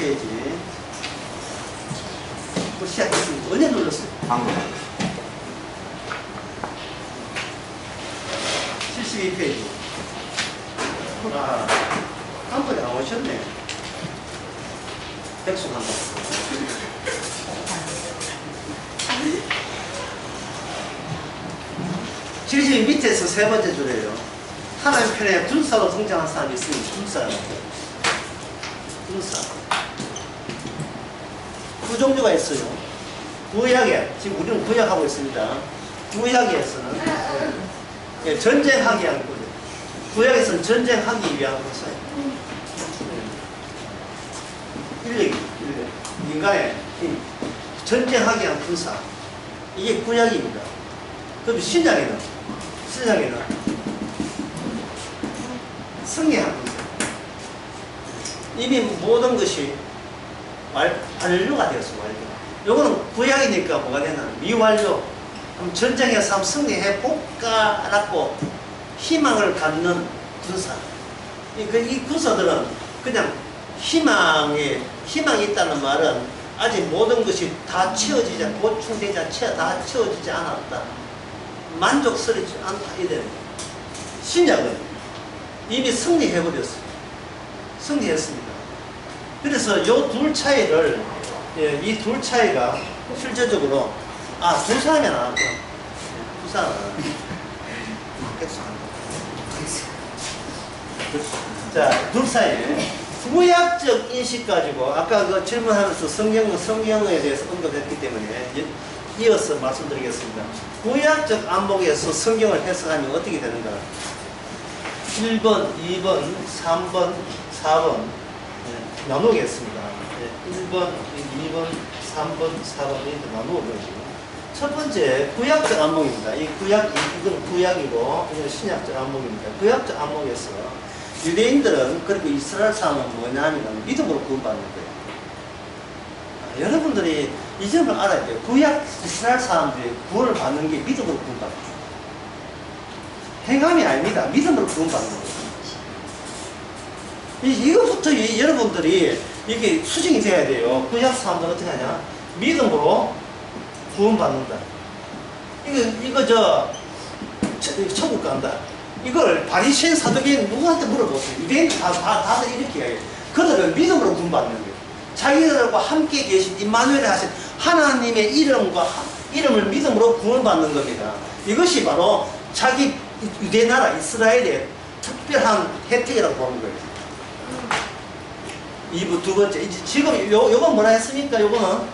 72페이지. 시작했습니다. 언제 눌렀어요? 방금. 72페이지. 아, 한 번에 안 오셨네. 백숙 한 번. 72 밑에서 세 번째 줄이에요. 하나님 편에 군사로 성장한 사람이 있으면 군사. 군사. 두 종류가 있어요. 구약에, 지금 우리는 구약하고 있습니다. 구약에서는 전쟁하기 위한 거죠. 구약에서는 전쟁하기 위한 것이에요. 인력. 인간의 힘. 전쟁하기 위한 군사. 이게 구약입니다. 그럼 신약에는 승리한 군사. 이미 모든 것이 완료가 되었어, 완료. 요거는 구약이니까 뭐가 되나? 미완료. 그럼 전쟁에서 한번 승리해 볼까 알았고 희망을 갖는 군사. 이 군사들은 그냥 희망이 있다는 말은 아직 모든 것이 다 채워지지, 보충되지, 다 채워지지 않았다. 만족스럽지 않다. 이래. 신약은 이미 승리해버렸어요. 승리했습니다. 그래서 요 둘 차이를, 이 둘 차이가 실제적으로, 두 사람이 나왔고, 두 사람. 자, 둘 사이에 구약적 인식 가지고, 아까 그 질문하면서 성경에 대해서 언급했기 때문에 이어서 말씀드리겠습니다. 구약적 안목에서 성경을 해석하면 어떻게 되는가? 1번, 2번, 3번, 4번 나누겠습니다. 1번, 2번, 3번, 4번 이렇게 나누어가지고 첫 번째 구약적 안목입니다. 이건 구약이고 이건 신약적 안목입니다. 구약적 안목에서 유대인들은 그리고 이스라엘 사람은 뭐냐면 믿음으로 구원받는 거예요. 여러분들이 이 점을 알아야 돼요. 구약 이스라엘 사람들이 구원을 받는 게 믿음으로 구원받는 거예요. 행함이 아닙니다. 믿음으로 구원받는 거예요. 이것부터 여러분들이 이게 수정이 돼야 돼요. 구약 사람들은 어떻게 하냐? 믿음으로 구원받는다. 천국 간다. 이걸 바리새인 사두개인 누구한테 물어보세요. 유대인 다들 이렇게 해요. 그들은 믿음으로 구원받는 거예요. 자기들과 함께 계신 임마누엘을 하신 하나님의 이름을 믿음으로 구원받는 겁니다. 이것이 바로 자기 유대 나라 이스라엘의 특별한 혜택이라고 보는 거예요. 두 번째. 지금 요건 뭐라 했습니까? 요거는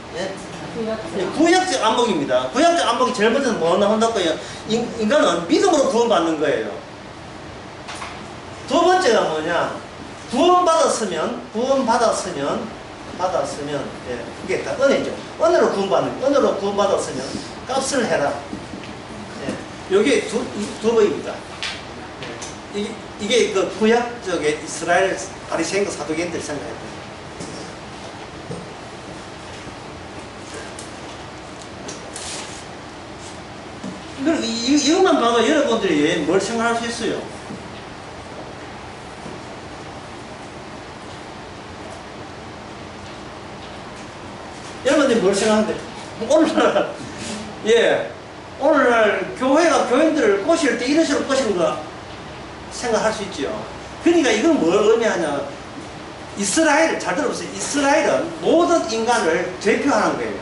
구약적 안목입니다. 구약적 안목이 제일 먼저는 뭐 나온다고요? 인간은 믿음으로 구원받는 거예요. 두 번째가 뭐냐? 구원받았으면 이게 다 은혜죠. 은혜로 구원받았으면 값을 해라. 요게 두 번입니다. 이게 그 구약적의 이스라엘 바리새인과 사두개인들이 생각했다. 이것만 봐도 여러분들이 뭘 생각할 수 있어요? 여러분들이 뭘 생각하는데? 오늘날 교인들을 꼬실 때 이런 식으로 꼬시는 거 생각할 수 있죠. 그러니까 이건 뭘 의미하냐? 잘 들어보세요. 이스라엘은 모든 인간을 대표하는 거예요.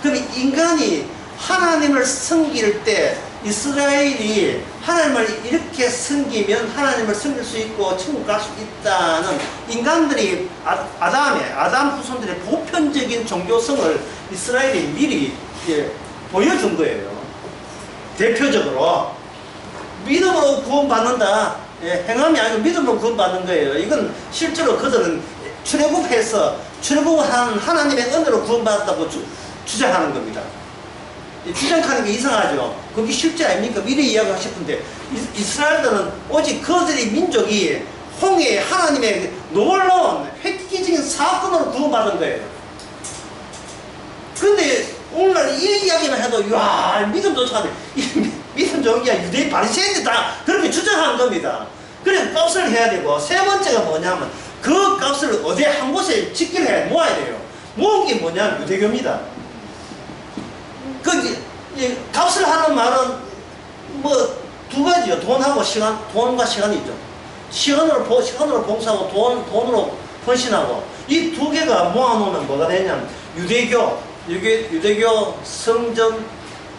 그럼 인간이 하나님을 섬길 때 이스라엘이 하나님을 이렇게 섬기면 하나님을 섬길 수 있고 천국 갈 수 있다는 인간들이 아담 후손들의 보편적인 종교성을 이스라엘이 미리 보여준 거예요. 대표적으로 믿음으로 구원받는다. 행함이 아니고 믿음으로 구원받는 거예요. 이건 실제로 그들은 출애굽한 하나님의 은혜로 구원받았다고 주장하는 겁니다. 주장하는 게 이상하죠. 그게 실제 아닙니까? 미래 이야기하고 싶은데 이스라엘들은 오직 그들의 민족이 홍해 하나님의 놀라운 획기적인 사건으로 구원받은 거예요. 그런데 오늘날 이 이야기만 해도 믿음조차 믿음 좋은 게 유대인 바리새인들 다 그렇게 주장하는 겁니다. 그래 값을 해야 되고 세 번째가 뭐냐면 그 값을 어디 한 곳에 집결해 모아야 돼요. 모은 게 뭐냐? 유대교입니다. 그 값을 하는 말은 뭐 두 가지요. 돈하고 시간, 돈과 시간이죠. 시간으로 봉사하고 돈으로 헌신하고 이 두 개가 모아놓으면 뭐가 되냐면 유대교 성전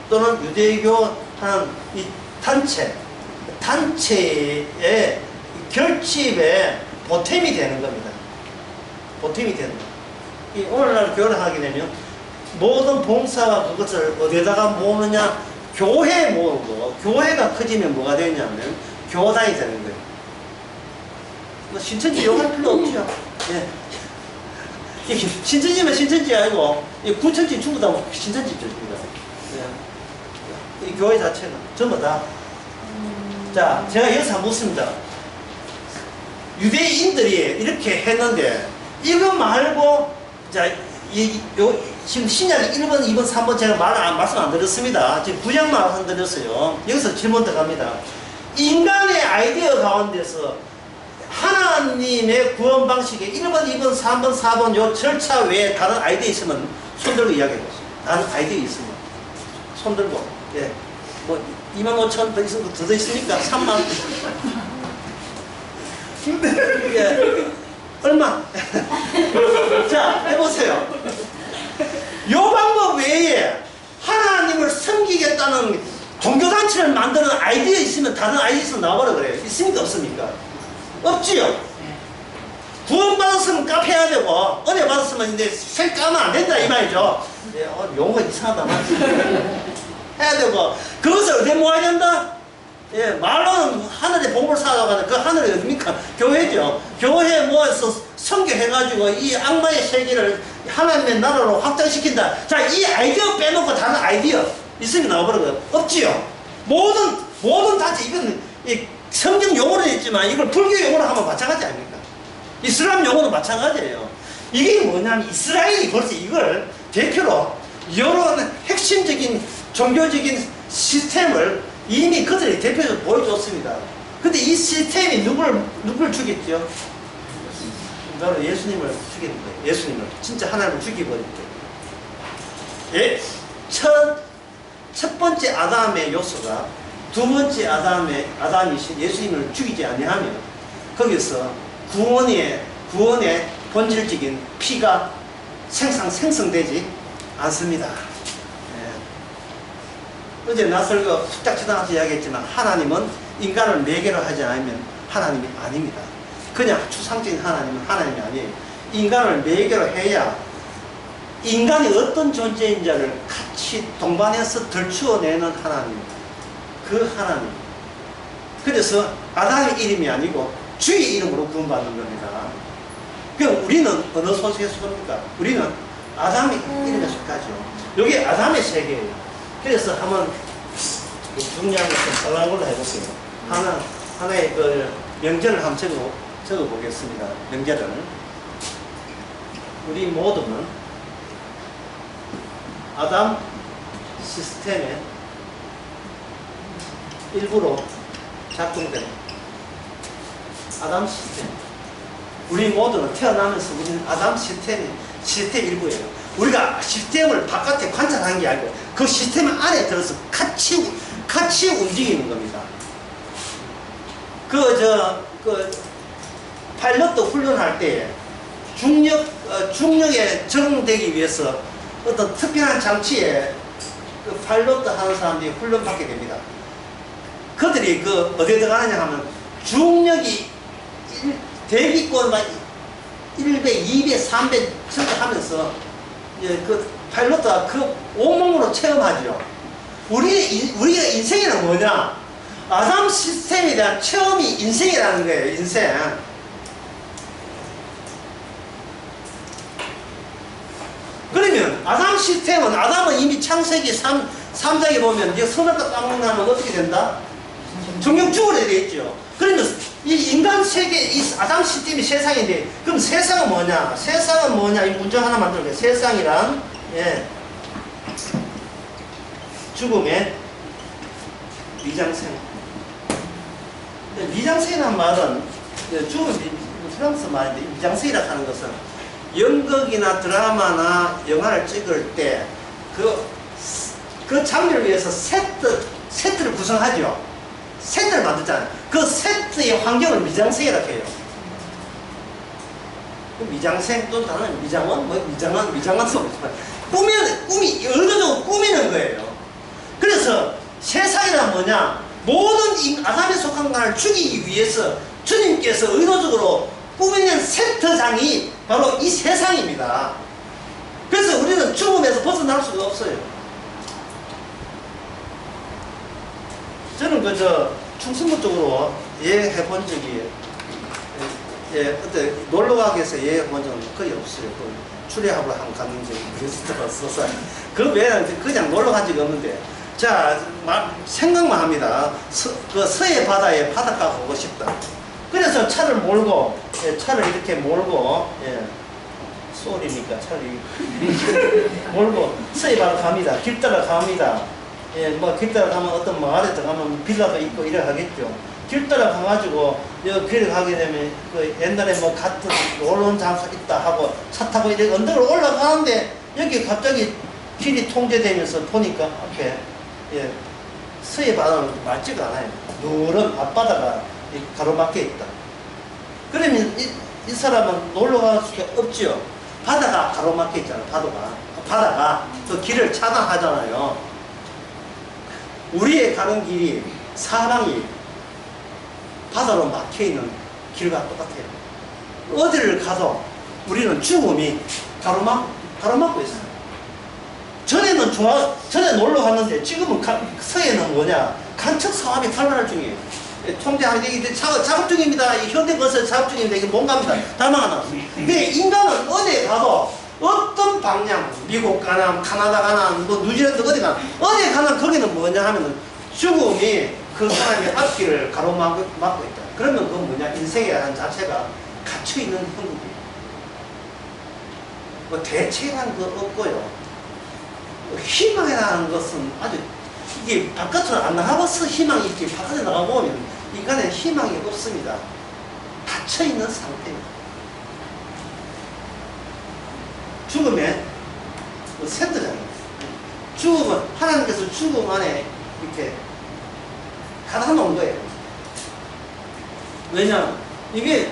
또는 유대교 하는 이 단체의 결집에 보탬이 되는 겁니다. 보탬이 되는 겁니다. 이 오늘날 교회를 하게 되면 모든 봉사와 그것을 어디에다가 모으느냐? 교회에 모으고, 교회가 커지면 뭐가 되냐면 교단이 되는 거예요. 뭐 신천지 욕할 필요 없죠. 예. 신천지면 신천지 아니고 구천지 전부 다 신천지죠. 예. 이 교회 자체가 전부 다. 자, 제가 여기서 묻습니다. 유대인들이 이렇게 했는데 이거 말고 자, 지금 신약 1번, 2번, 3번 제가 말씀 안 드렸습니다. 지금 구약만 안 드렸어요. 여기서 질문 들어갑니다. 인간의 아이디어 가운데서 하나님의 구원 방식에 1번, 2번, 3번, 4번 요 절차 외에 다른 아이디어 있으면 손들고 이야기해보세요. 다른 아이디어 있으면 손들고. 예. 뭐 25,000 더 있으니까 3만. 예. 얼마? 자, 해보세요. 요 방법 외에 하나님을 섬기겠다는 종교단체를 만드는 아이디어 있으면 다른 아이디어 있으면 나와라 그래요. 있습니까? 없습니까? 없지요. 구원받았으면 카페 해야 되고 은혜 받았으면 이제 색 까면 안 된다 이 말이죠. 예, 용어가 이상하다 말이죠. 해야 되고 그것을 어디에 모아야 된다? 예, 말로는 하늘에 복을 쌓아가는 그 하늘이 어딥니까? 교회죠. 교회에 모아서 성교해가지고 이 악마의 세계를 하나님의 나라로 확장시킨다. 자, 이 아이디어 빼놓고 다른 아이디어 있으면 나와버려요. 없지요. 모든 단체, 이건 성경 용어는 있지만 이걸 불교 용어로 하면 마찬가지 아닙니까? 이슬람 용어는 마찬가지예요. 이게 뭐냐면 이스라엘이 벌써 이걸 대표로 이런 핵심적인 종교적인 시스템을 이미 그들이 대표적으로 보여줬습니다. 근데 이 시스템이 누굴 죽였죠? 바로 예수님을 죽이는 거예요. 예수님을. 진짜 하나님을 죽이버릴 때. 예? 첫 번째 아담의 요소가 두 번째 아담이신 예수님을 죽이지 아니하면 거기서 구원의 본질적인 피가 생성되지 않습니다. 어제 나설교 숙작치단한테 이야기했지만 하나님은 인간을 매개로 하지 않으면 하나님이 아닙니다. 그냥 추상적인 하나님은 하나님이 아니에요. 인간을 매개로 해야 인간이 어떤 존재인지를 같이 동반해서 들추어내는 하나님. 그 하나님. 그래서 아담의 이름이 아니고 주의 이름으로 구원받는 겁니다. 그럼 우리는 어느 소식에 속합니까? 우리는 아담의 이름에 속하죠. 여기 아담의 세계예요. 그래서 한번 중요한 것좀 빨간 걸로 해보세요. 하나의 그 명제를 한번 적어 보겠습니다. 명제를. 우리 모두는 아담 시스템의 일부로 작동된 아담 시스템. 우리 모두는 태어나면서 우리는 아담 시스템 일부예요. 우리가 시스템을 바깥에 관찰하는 게 아니고 그 시스템 안에 들어서 같이 움직이는 겁니다. 파일럿 훈련할 때 중력에 적응되기 위해서 어떤 특별한 장치에 파일럿 하는 사람들이 훈련받게 됩니다. 그들이 어디에 들어가느냐 하면 중력이 대기권 1배, 2배, 3배 증가하면서 그 파일럿가 그 온몸으로 체험하죠. 우리가 인생이란 뭐냐? 아담 시스템에 대한 체험이 인생이라는 거예요. 인생. 그러면 아담 시스템은 아담은 이미 창세기 3장에 보면 이제 선악과 까먹나면 어떻게 된다? 정령 죽어야 되겠죠. 그러면 이 인간 세계, 이 아담 시스템이 세상인데, 그럼 세상은 뭐냐? 세상은 뭐냐? 이 문장 하나 만들어볼게요. 세상이란, 죽음의 미장생. 미장생이라는 말은, 죽음의 프랑스 말인데 미장센이라 하는 것은 연극이나 드라마나 영화를 찍을 때 그 장면을 위해서 세트를 구성하죠. 세트를 만들잖아요. 그 세트의 환경을 미장센이라고 해요. 미장센 또는 다른 미장원, 미장원도 없지만 꿈이 의도적으로 꾸미는 거예요. 그래서 세상이란 뭐냐? 모든 아담에 속한 것을 죽이기 위해서 주님께서 의도적으로 꾸미는 세트장이 바로 이 세상입니다. 그래서 우리는 죽음에서 벗어날 수가 없어요. 저는 충청도 쪽으로 여행해 본 적이 어때 놀러가기 위해서 여행해 본 적은 거의 없어요. 추리하러 한번 갔는지 그래서 없어서 그 외에는 그냥 놀러 간 적이 없는데, 자 생각만 합니다. 서해 바다에 바닷가 가고 싶다. 그래서 차를 몰고 차를 이렇게 몰고 쏠입니까 차를 몰고 서해 바다 갑니다. 길 따라 갑니다. 뭐 길 따라 가면 어떤 마을에 들어가면 빌라도 있고 이래 하겠죠. 길 따라 가가지고 길에 가게 되면 그 옛날에 뭐 같은 놀러온 장소 있다 하고 차 타고 이렇게 언덕을 올라가는데 여기 갑자기 길이 통제되면서 보니까 앞에 서해 바다는 맑지가 않아요. 누런 앞바다가 가로막혀 있다. 그러면 이 사람은 놀러 갈 수가 없지요. 바다가 가로막혀 있잖아요. 바다가 그 길을 차단하잖아요. 우리의 가는 길이 사방이 바다로 막혀있는 길과 똑같아요. 어디를 가도 우리는 죽음이 가로막고 있어요. 전에 놀러 갔는데 지금은 서해는 뭐냐? 간척 사업이 발달할 중이에요. 통제하기 작업 중입니다. 현대건설 작업 중입니다. 이게 뭔가입니다. 다만 하나. 근데 인간은 어디에 가도 어떤 방향, 미국 가나 카나다 가나 뭐 뉴질랜드 어디 가나 어디에 가나 거기는 뭐냐 하면은 죽음이 그 사람의 앞길을 가로막고 있다. 그러면 그건 뭐냐? 인생이라는 자체가 갇혀있는 형국이에요. 뭐 대책이라는 거 없고요. 희망이라는 것은 아주 이게 바깥으로 안 나가서 희망이 있지, 바깥에 나가보면 인간에 희망이 없습니다. 닫혀있는 상태입니다. 죽음의 세트잖아요. 죽음은 하나님께서 죽음 안에 이렇게 가다 놓은 거예요. 왜냐? 이게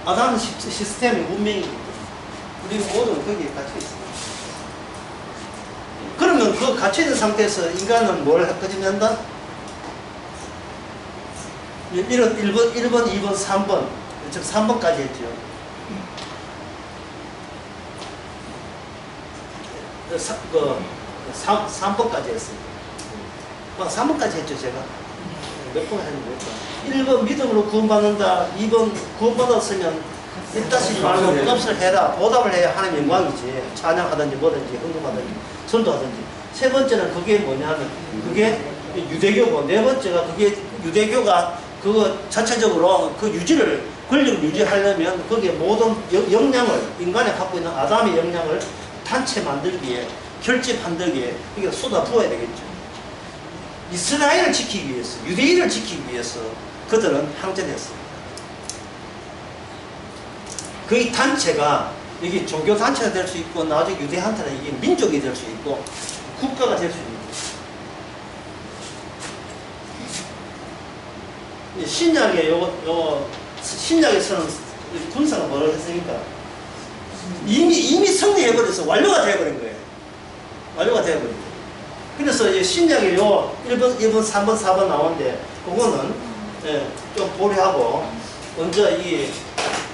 아담 시스템의 문명이기 때문에 우리 모두는 거기에 갇혀 있습니다. 그러면 그 갇혀있는 상태에서 인간은 뭘 꺼진다? 1번, 2번, 3번, 즉 3번까지 했죠. 3번까지 했어요. 3번까지 했죠, 제가. 몇 번 했는데. 1번 믿음으로 구원받는다. 2번 구원받았으면 입다시지 말고 값을 해라. 보답을 해야 하나님 영광이지. 찬양하든지 뭐든지 헌금하든지 전도하든지. 세 번째는 그게 뭐냐 하면 그게 유대교고, 네 번째가 그게 유대교가 그거 자체적으로 그 권력을 유지하려면 거기에 모든 역량을, 인간이 갖고 있는 아담의 역량을 단체 만들기에, 결집 만들기에 이게 쏟아 부어야 되겠죠. 이스라엘을 지키기 위해서, 유대인을 지키기 위해서 그들은 항전했습니다. 그 단체가 이게 종교 단체가 될 수 있고, 나중에 유대한테는 이게 민족이 될 수 있고, 국가가 될 수 있는 거예요. 신약에서는 군사가 뭐라고 했습니까? 이미 승리해버려서 완료가 되어버린 거예요. 완료가 되어버린 거예요. 그래서 신약에 1번, 3번, 4번 나오는데, 그거는 좀 보류하고, 먼저 이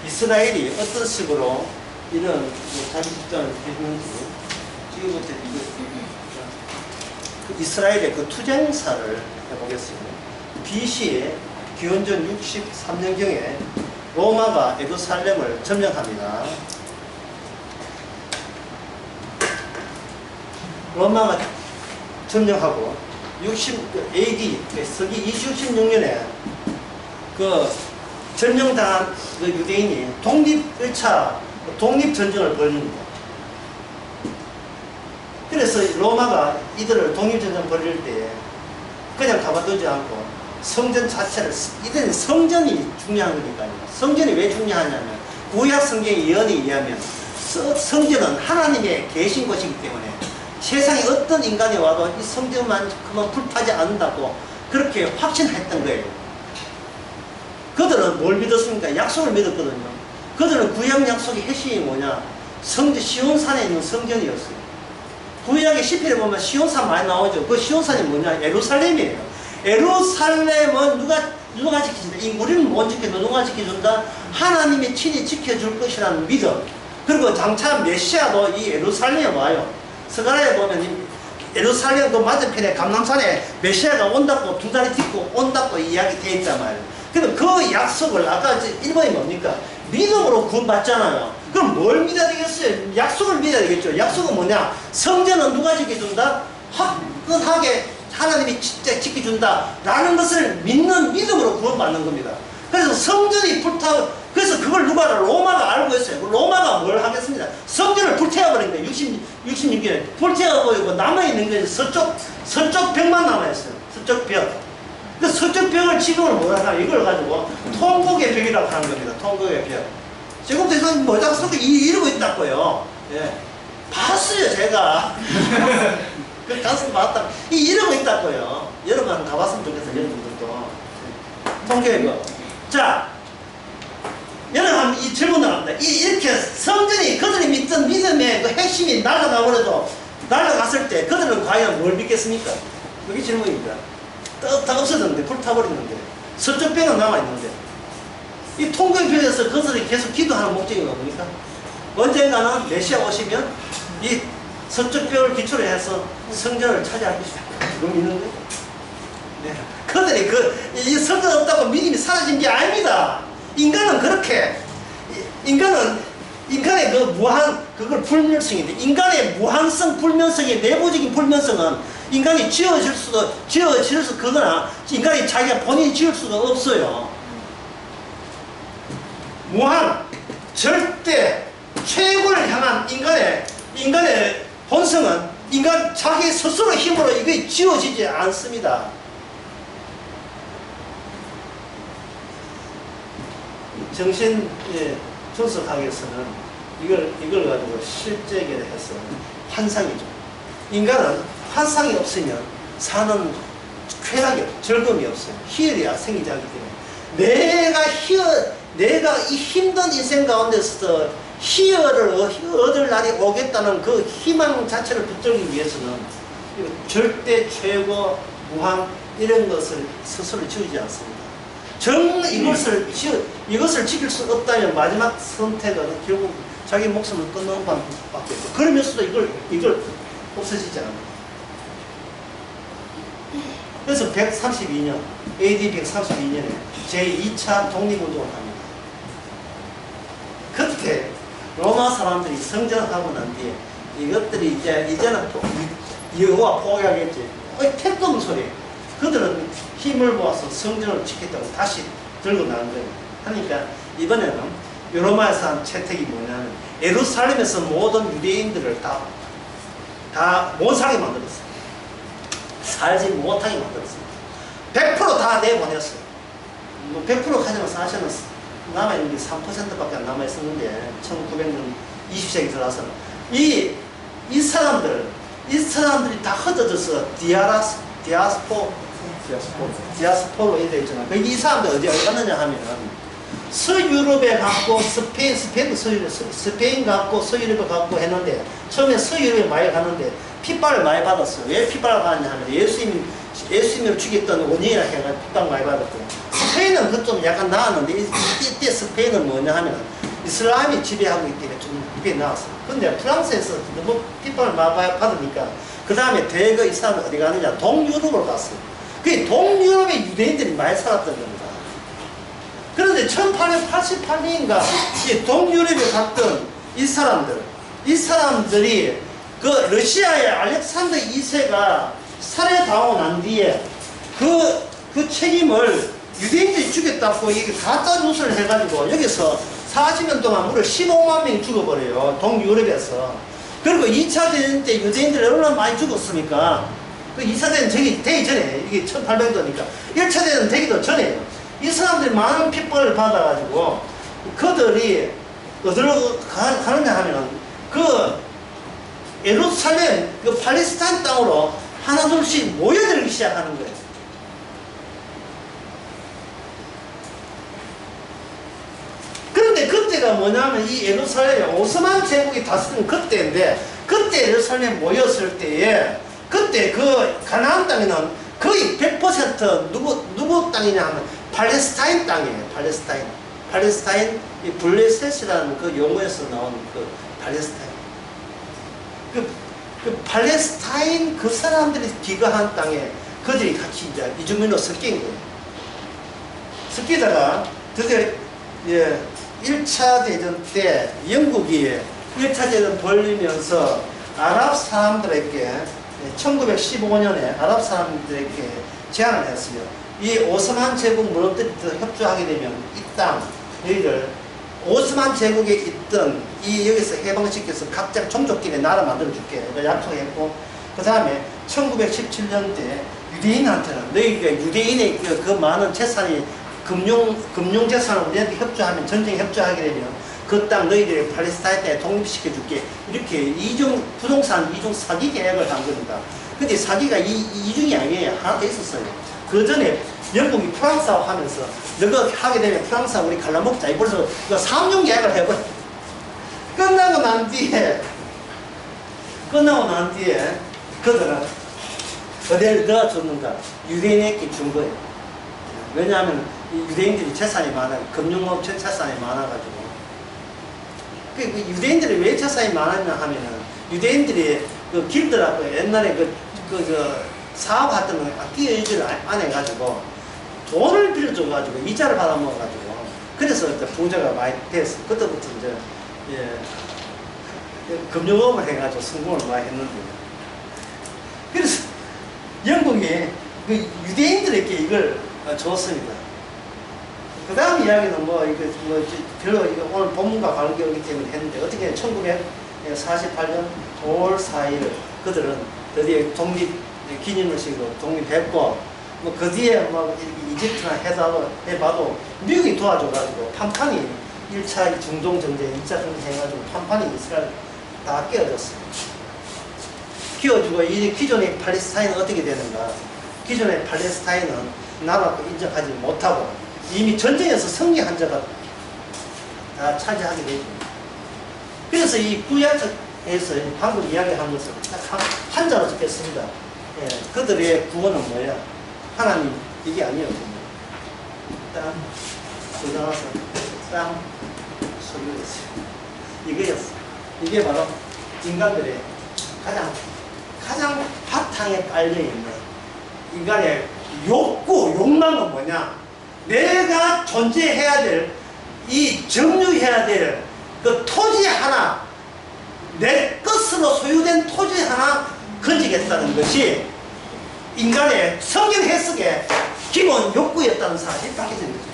이스라엘이 어떤 식으로 이런 자기 집단을 했는지, 지금부터 이스라엘의 그 투쟁사를 해보겠습니다. BC에 기원전 63년경에 로마가 예루살렘을 점령합니다. 로마가 점령하고 AD 서기 266년에 그 점령당한 그 유대인이 1차 독립전쟁을 벌입니다. 그래서 로마가 이들을 독립전쟁 벌일 때 그냥 가만두지 않고 성전 자체를, 이들은 성전이 중요한 거니까요. 성전이 왜 중요하냐면 구약 성경의 예언에 의하면 성전은 하나님의 계신 곳이기 때문에 세상에 어떤 인간이 와도 이 성전만큼은 불타지 않는다고 그렇게 확신했던 거예요. 그들은 뭘 믿었습니까? 약속을 믿었거든요. 그들은 구약 약속의 핵심이 뭐냐? 성전, 시온산에 있는 성전이었어요. 구약의 시편에 보면 시온산 많이 나오죠. 그 시온산이 뭐냐? 예루살렘이에요. 예루살렘은 누가 지켜준다? 이 우리는 못 지켜도 누가 지켜준다? 하나님이 친히 지켜줄 것이라는 믿음. 그리고 장차 메시아도 이 예루살렘에 와요. 스가랴에 보면 예루살렘 그 맞은편에 감람산에 메시아가 온다고 두 다리 딛고 온다고 이야기 되어 있단 말이에요. 그럼 그 약속을 아까 1번이 뭡니까? 믿음으로 구원받잖아요. 그럼 뭘 믿어야 되겠어요? 약속을 믿어야 되겠죠. 약속은 뭐냐? 성전은 누가 지켜준다? 화끈하게 하나님이 진짜 지켜준다 라는 것을 믿는 믿음으로 구원받는 겁니다. 그래서 성전이 그래서 그걸 누가 로마가 알고 있어요. 로마가 뭘 하겠습니다. 성전을 불태워버린 거예요. 66년에 불태워버리고 남아있는 게 서쪽 벽만 남아있어요. 서쪽 벽. 그 서쪽 벽을 지금은 뭐라 하나 이걸 가지고 통곡의 벽이라고 하는 겁니다. 통곡의 벽. 지금도 이거 뭐라고 써도 이러고 있다고요. 예. 봤어요, 제가. 그 가서 봤다. 이러고 있다고요. 여러분 한번 가봤으면 좋겠어요, 여러분들도. 통곡의 벽. 자, 여러분 이 질문 나갑니다. 이렇게 성전이 그들이 믿던 믿음의 그 핵심이 날아가버려도 날아갔을 때 그들은 과연 뭘 믿겠습니까? 그게 질문입니다. 다 없어졌는데 불타버리는데 서쪽 벽은 남아있는데 이 통곡벽에서 그들이 계속 기도하는 목적이 뭡니까? 언젠가는 메시아 오시면 이 서쪽 벽을 기초로 해서 성전을 차지할 것이다. 그거 믿는 거예요? 네. 그들이 이 성전 없다고 믿음이 사라진 게 아닙니다. 인간은 그렇게 인간의 그 무한 그걸 불면성인데 인간의 무한성 불면성의 내부적인 불면성은 인간이 지을 수도 그거나 인간이 자기가 본인이 지을 수가 없어요. 무한 절대 최고를 향한 인간의 본성은 인간 자기 스스로 힘으로 이게 지어지지 않습니다. 정신 분석학에서는 이걸 가지고 실제계를 해서 환상이죠. 인간은 환상이 없으면 사는 쾌락이 즐거움이 없어요. 희열이 생기지 않기 때문에 내가 이 힘든 인생 가운데서 희열을 얻을 날이 오겠다는 그 희망 자체를 붙들기 위해서는 절대 최고 무한 이런 것을 스스로 지우지 않습니다. 이것을 지킬 수 없다면 마지막 선택은 결국 자기 목숨을 끊는 방법밖에 없고 그러면서도 이걸 없어지지 않아요. 그래서 132년 AD 132년에 제2차 독립운동을 합니다. 그때 로마 사람들이 성전하고 난 뒤에 이것들이 이제는 여호와 포기하겠지. 택도 소리. 그들은 힘을 모아서 성전을 지켰다고 다시 들고 나온 거예요. 그러니까 이번에는 로마에서 한 채택이 뭐냐면 예루살렘에서 모든 유대인들을 다 못하게 만들었어요. 살지 못하게 만들었어요. 100% 다 내보냈어요. 100% 가지만 사실은 남아있는 게 3%밖에 안 남아있었는데 1900년 20세기 들어와서는 이 사람들이 다 흩어져서 디아스포로 이래 있잖아. 이 사람들 어디 갔느냐 하면 서유럽에 갔고 스페인 갔고 서유럽에 갔고 했는데 처음에 서유럽에 많이 갔는데 핍박을 많이 받았어요. 왜 핍박을 받았냐 하면 예수님을 죽였던 원인이라 해가 핍박 많이 받았고 스페인은 그 좀 약간 나았는데 이때 스페인은 뭐냐 하면 이슬람이 지배하고 있기 때문에 좀 핍박이 나왔어요. 근데 프랑스에서 너무 핍박을 많이 받으니까 그 다음에 대거 이 사람이 어디 가느냐 동유럽으로 갔어요. 그 동유럽의 유대인들이 많이 살았던 겁니다. 그런데 1888년인가 동유럽에 갔던 이 사람들이 그 러시아의 알렉산더 2세가 살해당하고 난 뒤에 그 책임을 유대인들이 죽였다고 이게 가짜 뉴스를 해가지고 여기서 40년 동안 무려 15만 명이 죽어버려요. 동유럽에서. 그리고 2차 대전 때 유대인들이 얼마나 많이 죽었습니까? 그 2차 대전 되기 전에 이게 1800년도니까 1차 대전 되기도 전에요. 이 사람들이 많은 핍박을 받아가지고 그들이 어디로 가느냐 하면은 그 예루살렘 그 팔레스타인 땅으로 하나둘씩 모여들기 시작하는 거예요. 그런데 그때가 뭐냐면 이 예루살렘 오스만 제국이 다스린 그때인데, 그때 예루살렘에 모였을 때에 그때 그 가나안 땅에는 거의 100% 누구 땅이냐 하면 팔레스타인 땅이에요. 팔레스타인 이 블레셋이라는 그 용어에서 나온 그 팔레스타인. 그 팔레스타인 그 사람들이 기거한 땅에 그들이 같이 이제 이주민으로 섞인 거예요. 섞이다가 드디어 1차 대전 때 영국이 1차 대전 벌리면서 아랍 사람들에게 1915년에 아랍 사람들에게 제안을 했어요. 이 오스만 제국 무너뜨리듯 협조하게 되면 이 땅, 여기를 오스만 제국에 있던 이 여기서 해방시켜서 각자 종족끼리 나라 만들어줄게. 약속했고, 그 다음에 1917년때 유대인한테는 너희가 유대인의 그 많은 재산이 금융 재산을 우리한테 협조하면, 전쟁에 협조하게 되면 그 땅 너희들이 팔레스타인 땅에 독립시켜줄게. 이렇게 부동산 이중 사기 계약을 한 겁니다. 근데 사기가 이중이 아니에요. 하나 더 있었어요. 그 전에 영국이 프랑스하고 하면서 너가 하게 되면 프랑스하고 우리 갈라먹자. 벌써 3년 계약을 해버려. 끝나고 난 뒤에 그들은 어디를 너가 줬는가? 유대인에게 준 거예요. 왜냐하면 유대인들이 재산이 많아요. 금융업 재산이 많아가지고. 그 유대인들이 왜 재산이 많았냐 하면은, 유대인들이 그 길드라고 옛날에 사업했던 거 끼어있지를 안 해가지고 돈을 빌려줘가지고 이자를 받아먹어가지고, 그래서 부자가 많이 됐어. 그때부터 이제 금융업을 해가지고 성공을 많이 했는데, 그래서 영국이 그 유대인들에게 이걸 줬습니다. 그 다음 이야기는 별로 오늘 본문과 관계없기 때문에 했는데, 어떻게 1948년 5월 4일 그들은 드디어 독립 기념일식으로 독립했고, 그 뒤에 이집트나 해봐도 미국이 도와줘가지고 판판이 1차 중동 전쟁, 2차 전쟁 해가지고 판판이 이스라엘 다 깨어졌어요. 키워주고, 이 기존의 팔레스타인은 어떻게 되는가? 기존의 팔레스타인은 나라도 인정하지 못하고 이미 전쟁에서 승리한 자가 다 차지하게 되죠. 그래서 이 구약에서 방금 이야기한 것을 딱 한자로 적겠습니다. 그들의 구원은 뭐야? 하나님, 이게 아니었거든요. 땅, 쏟아서 땅, 소유했어요. 이거였어요. 이게 바로 인간들의 가장 바탕에 깔려있는 인간의 욕망은 뭐냐? 내가 존재해야 될, 이 정유해야 될 그 토지 하나, 내 것으로 소유된 토지 하나 건지겠다는 것이 인간의 성경 해석의 기본 욕구였다는 사실이 밝혀진 거죠.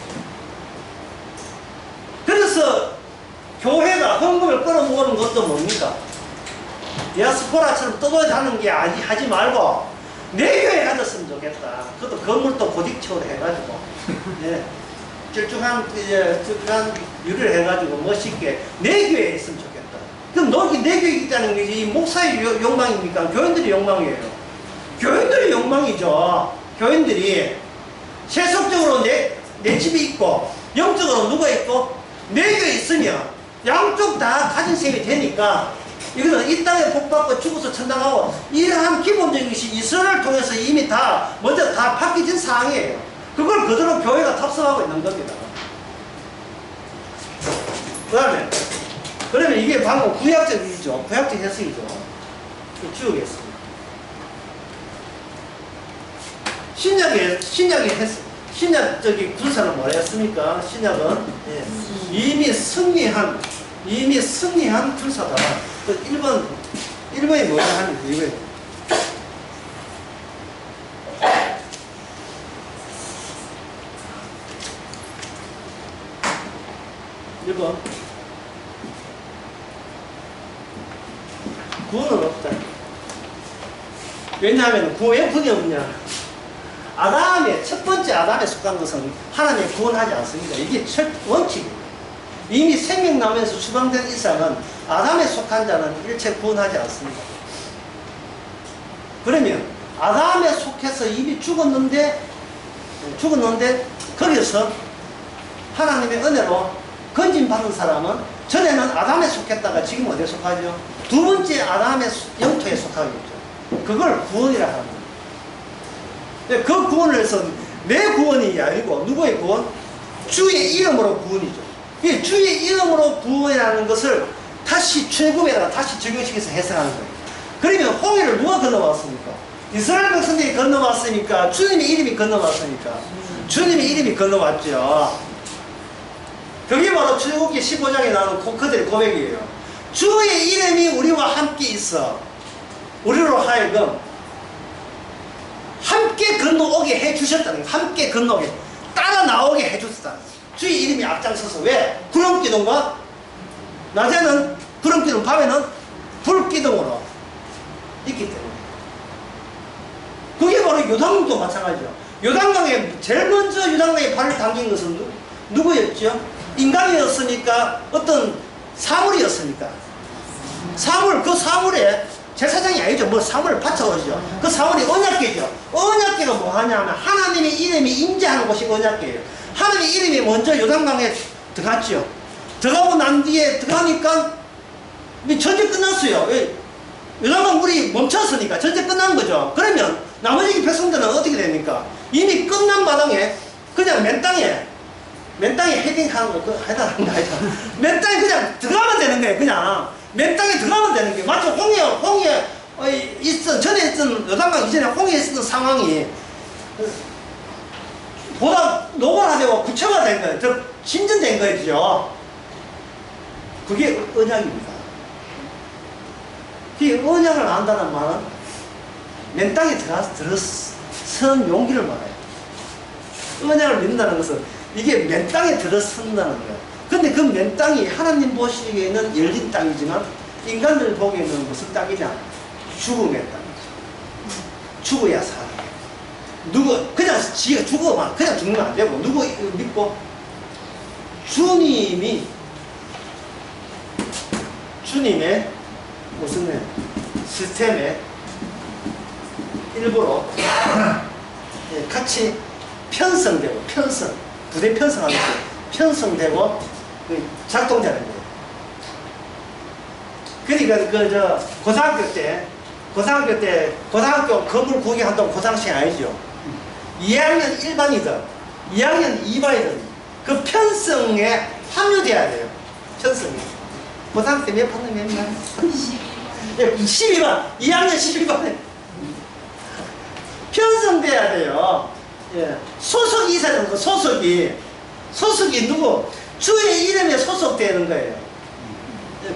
그래서 교회가 헌금을 끌어모으는 것도 뭡니까? 디아스포라처럼 떠돌아다니는 게 하지 말고 내 교회 가졌으면 좋겠다. 그것도 건물도 고딕체로 해가지고 쫄쭉한 유리를 해가지고 멋있게 내 교회에 있으면 좋겠다. 그럼 너희 내 교회에 있다는 게 이 목사의 욕망입니까? 교인들의 욕망이에요. 교인들의 욕망이죠. 교인들이 세속적으로 내 집이 있고 영적으로 누가 있고 내 교회에 있으면 양쪽 다 가진 셈이 되니까, 이거는 이 땅에 복받고 죽어서 천당하고, 이러한 기본적인 것이 이스라엘을 통해서 이미 먼저 다 바뀌어진 사항이에요. 그걸 그대로 교회가 탑승하고 있는 겁니다. 그러면 이게 방금 구약적이죠. 구약적 해석이죠. 지우겠습니다. 신약적인 군사는 뭐였습니까? 신약은 이미 승리한 군사다. 1번이 뭐냐 하면 이거예요. 1번. 구원은 없다. 왜냐하면 왜 구원이 없냐? 첫 번째 아담에 속한 것은 하나님이 구원하지 않습니다. 이게 첫 원칙이에요. 이미 생명나무에서 추방된 이상은 아담에 속한 자는 일체 구원하지 않습니다. 그러면 아담에 속해서 이미 죽었는데 거기서 하나님의 은혜로 건진받은 사람은 전에는 아담에 속했다가 지금 어디에 속하죠? 두 번째 아담의 영토에 속하겠죠. 그걸 구원이라 하는 거예요. 그 구원을 해서 내 구원이 아니고 누구의 구원? 주의 이름으로 구원이죠. 주의 이름으로 구원이라는 것을 다시 출애굽에다가 다시 적용시켜서 해석하는 거예요. 그러면 홍해를 누가 건너왔습니까? 이스라엘 백성들이 건너왔으니까 주님의 이름이 건너왔으니까 주님의 이름이 건너왔죠. 그게 바로 출애굽기 15장에 나오는 그들의 고백이에요. 주의 이름이 우리와 함께 있어 우리로 하여금 함께 건너오게 해주셨다는 거예요. 함께 건너오게 따라 나오게 해주셨다는 거예요. 주의 이름이 앞장서서 왜? 구름기둥과 낮에는 구름기둥, 밤에는 불기둥으로 있기 때문에. 그게 바로 요단강도 마찬가지죠. 요단강에 제일 먼저 요단강에 발을 담긴 것은 누구였죠? 인간이었으니까 어떤 사물이었으니까. 사물, 그 사물에 제사장이 아니죠. 뭐 사물을 바쳐오죠. 그 사물이 언약궤죠. 언약궤가 뭐 하냐면 하나님의 이름이 임재하는 곳이 언약궤예요. 하나님의 이름이 먼저 요단강에 들어갔죠. 들어가고 난 뒤에 들어가니까 전쟁 끝났어요. 요단강 물이 멈췄으니까 전쟁 끝난 거죠. 그러면 나머지 백성들은 어떻게 됩니까? 이미 끝난 마당에 그냥 맨 땅에 헤딩하는 거 해당하는 거 아니죠. 맨 땅에 그냥 들어가면 되는 거예요. 그냥 맨 땅에 들어가면 되는 거예요. 마치 홍해 있던 전에 있던 요단강 이전에 홍해에 있었던 상황이 보다 노골화되고 구체화된 거예요. 더 진전된 거죠. 그게 언약입니다. 이 언약을 안다는 말은 맨 땅에 들어선 용기를 말해요. 언약을 믿는다는 것은 이게 맨 땅에 들어선다는 거예요. 근데 그 맨 땅이 하나님 보시기에는 열린 땅이지만 인간들 보기에는 무슨 땅이냐? 죽음의 땅이죠. 죽어야 살아요. 그냥 지가 죽어만 그냥 죽으면 안 되고 누구 믿고 주님의 무슨 시스템의 일부로 같이 편성되고 부대 편성하면서 편성되고 작동되는 거예요. 그러니까 고등학교 건물 구경한다고 고등학생이 아니죠. 2학년 1반이든 2학년 2반이든 그 편성에 합류돼야 돼요. 편성이. 고등학교 몇 반은 몇 반? 12반. 2학년 12반에 편성돼야 돼요. 예. 소속이 있어야 되는 거. 소속이 누구? 주의 이름에 소속되는 거예요.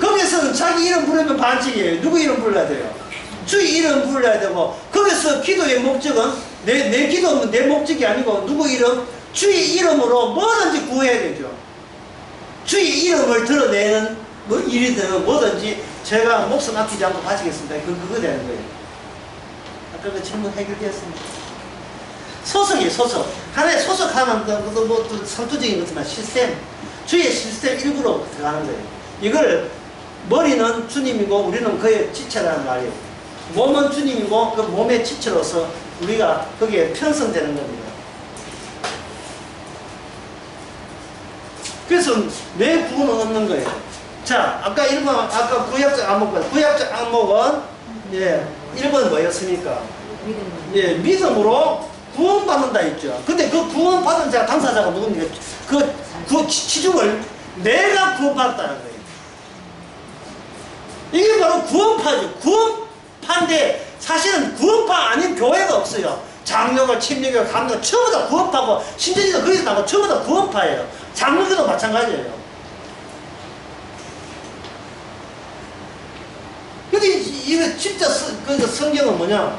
거기서는 자기 이름 부르면 반칙이에요. 누구 이름 불러야 돼요? 주의 이름 불러야 되고, 거기서 기도의 목적은 내 기도는 내 목적이 아니고 누구 이름? 주의 이름으로 뭐든지 구해야 되죠. 주의 이름을 드러내는 일이든 뭐든지 제가 목숨 아끼지 않고 바치겠습니다. 그거 되는 거예요. 아까 그 질문 해결되었습니다. 소속. 하나의 소속하면 뭐 상투적인 것지만 시스템, 주의 시스템 일부로 들어가는 거예요. 이걸 머리는 주님이고 우리는 그의 지체라는 말이에요. 몸은 주님이고 그 몸의 지체로서 우리가 거기에 편성되는 겁니다. 그래서 내 구원을 얻는 거예요. 자, 아까 1번, 아까 구약적 안목은, 예, 1번 뭐였습니까? 예, 믿음으로 구원받는다 했죠. 근데 그 구원받은 자, 당사자가 누굽니까? 그 치중을 내가 구원받았다는 거예요. 이게 바로 구원파죠. 구원파인데 사실은 구원파 아닌 교회가 없어요. 장로교, 침례교, 감리교 전부 다 구원파고 신천지도 거기서 나고 전부 다 구원파예요. 장로교도 마찬가지예요. 근데 이거 진짜 성경은 뭐냐?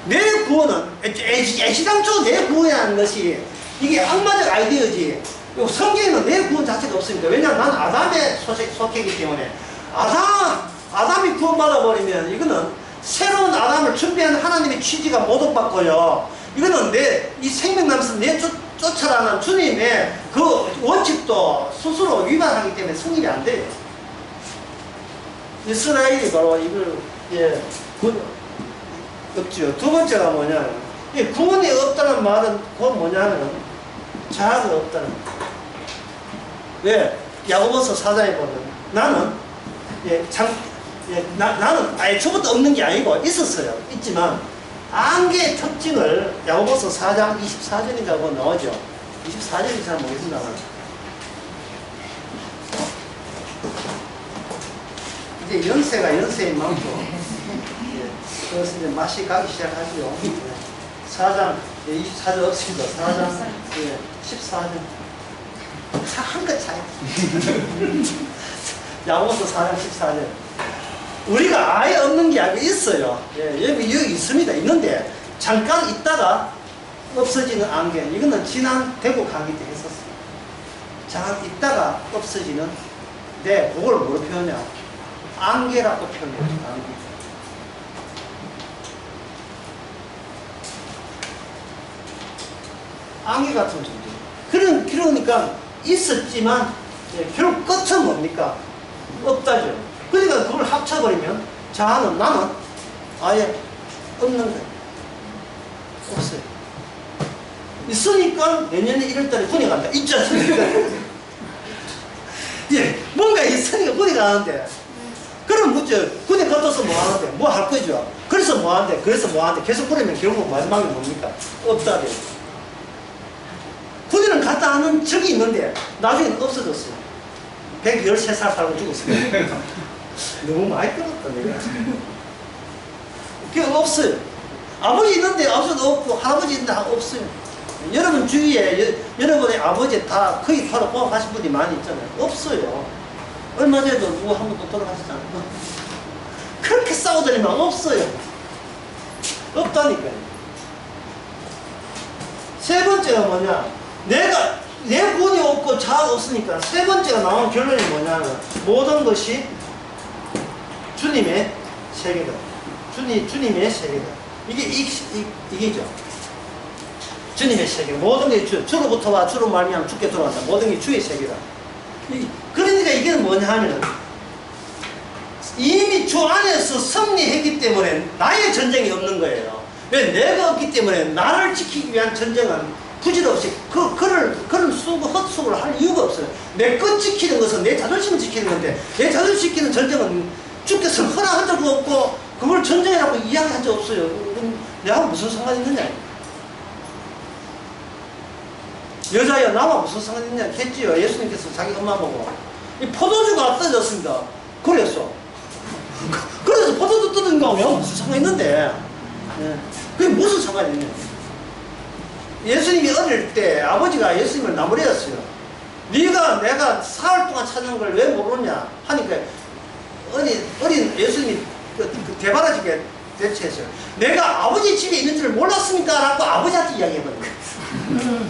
내 구원은 애시당초 내 구원이라는 것이 이게 악마적 아이디어지. 성경에는 내 구원 자체가 없습니다. 왜냐하면 나는 아담에 속했기 때문에 아담이 구원받아버리면 이거는 새로운 아담을 준비한 하나님의 취지가 모독받고요. 이거는 이 생명나면서 쫓아라는 주님의 그 원칙도 스스로 위반하기 때문에 승인이 안 돼요. 이스라엘이 바로 이걸, 예, 없죠. 두 번째가 뭐냐. 이 구원이 없다는 말은 그건 뭐냐면 자아가 없다는 거예요. 왜? 야고보서 4장에 보면 나는, 나는 아예 초부터 없는 게 아니고 있었어요. 있지만 안개의 특징을 야고보서 4장 24절인가 뭐 나오죠. 24절이 잘 모르겠습니다만 이제 연세인 만큼 그래서 이제 맛이 가기 시작하죠. 4장 24절 없습니다. 4장 14절 한 끗 차이. 야고보서 4장 14절 우리가 아예 없는 게 아니고 있어요. 여기 있습니다. 있는데 잠깐 있다가 없어지는 안개. 이거는 지난 대구 강의 때 했었어요. 잠깐 있다가 없어지는. 네, 그걸 뭐로 표현해요? 안개라고 표현해요. 안개 같은 존재. 그러니까 있었지만 결국 끝은 뭡니까? 없다죠. 그러니까 그걸 합쳐버리면 자아는 나는 아예 없는 거예요. 없어요. 있으니까 내년에 1월달에 군에 간다. 있지 않습니까? 예, 뭔가 있으니까 군에 가는데 그럼 뭐죠? 군에 갔다서 뭐 하는데? 뭐 할 거죠? 그래서 뭐 하는데? 계속 그러면 결국 마지막에 뭡니까? 없다 돼요. 군에는 갔다 하는 적이 있는데 나중에는 없어졌어요. 113살 살고 죽었어요. 너무 많이 끊었다 내가. 그게 없어요. 아버지 있는데 아버지도 없고 할아버지 있는데 없어요. 여러분 주위에 여러분의 아버지 다 거의 바로 뽑아가신 분이 많이 있잖아요. 없어요. 얼마 전에도 누구 한 분 또 돌아가셨잖아요. 그렇게 싸우더니만 없어요. 없다니까요. 세 번째가 뭐냐? 내 구원이 없고 자아가 없으니까 세 번째가 나온 결론이 뭐냐면 모든 것이 주님의 세계다. 주님의 세계다. 이게죠. 주님의 세계. 모든 게 주로부터 와 주로 말미암아 주께 돌아간다. 모든 게 주의 세계다. 그러니까 이게 뭐냐 하면은 이미 주 안에서 승리했기 때문에 나의 전쟁이 없는 거예요. 왜? 내가 없기 때문에 나를 지키기 위한 전쟁은 부질없이 그를 쓰고 헛수고를 할 이유가 없어요. 내 것 지키는 것은 내 자존심을 지키는 건데 내 자존심 지키는 전쟁은 주께서 허락한 적도 없고 그걸 전쟁이라고 이야기한 적 없어요. 그럼 내가 무슨 상관이 있느냐? 여자야 나와 무슨 상관이 있느냐 했지요. 예수님께서 자기 엄마 보고 이 포도주가 떨어졌습니다. 그랬어. 그래서 포도주 뜯은 거 내가 무슨 상관이 있는데 그게 무슨 상관이 있냐? 예수님이 어릴 때 아버지가 예수님을 나무래였어요. 내가 사흘 동안 찾는 걸 왜 모르냐 하니까 어린 예수님이 대바라지게 대처했어요. 내가 아버지 집에 있는 줄 몰랐습니까? 라고 아버지한테 이야기해버린 거예요.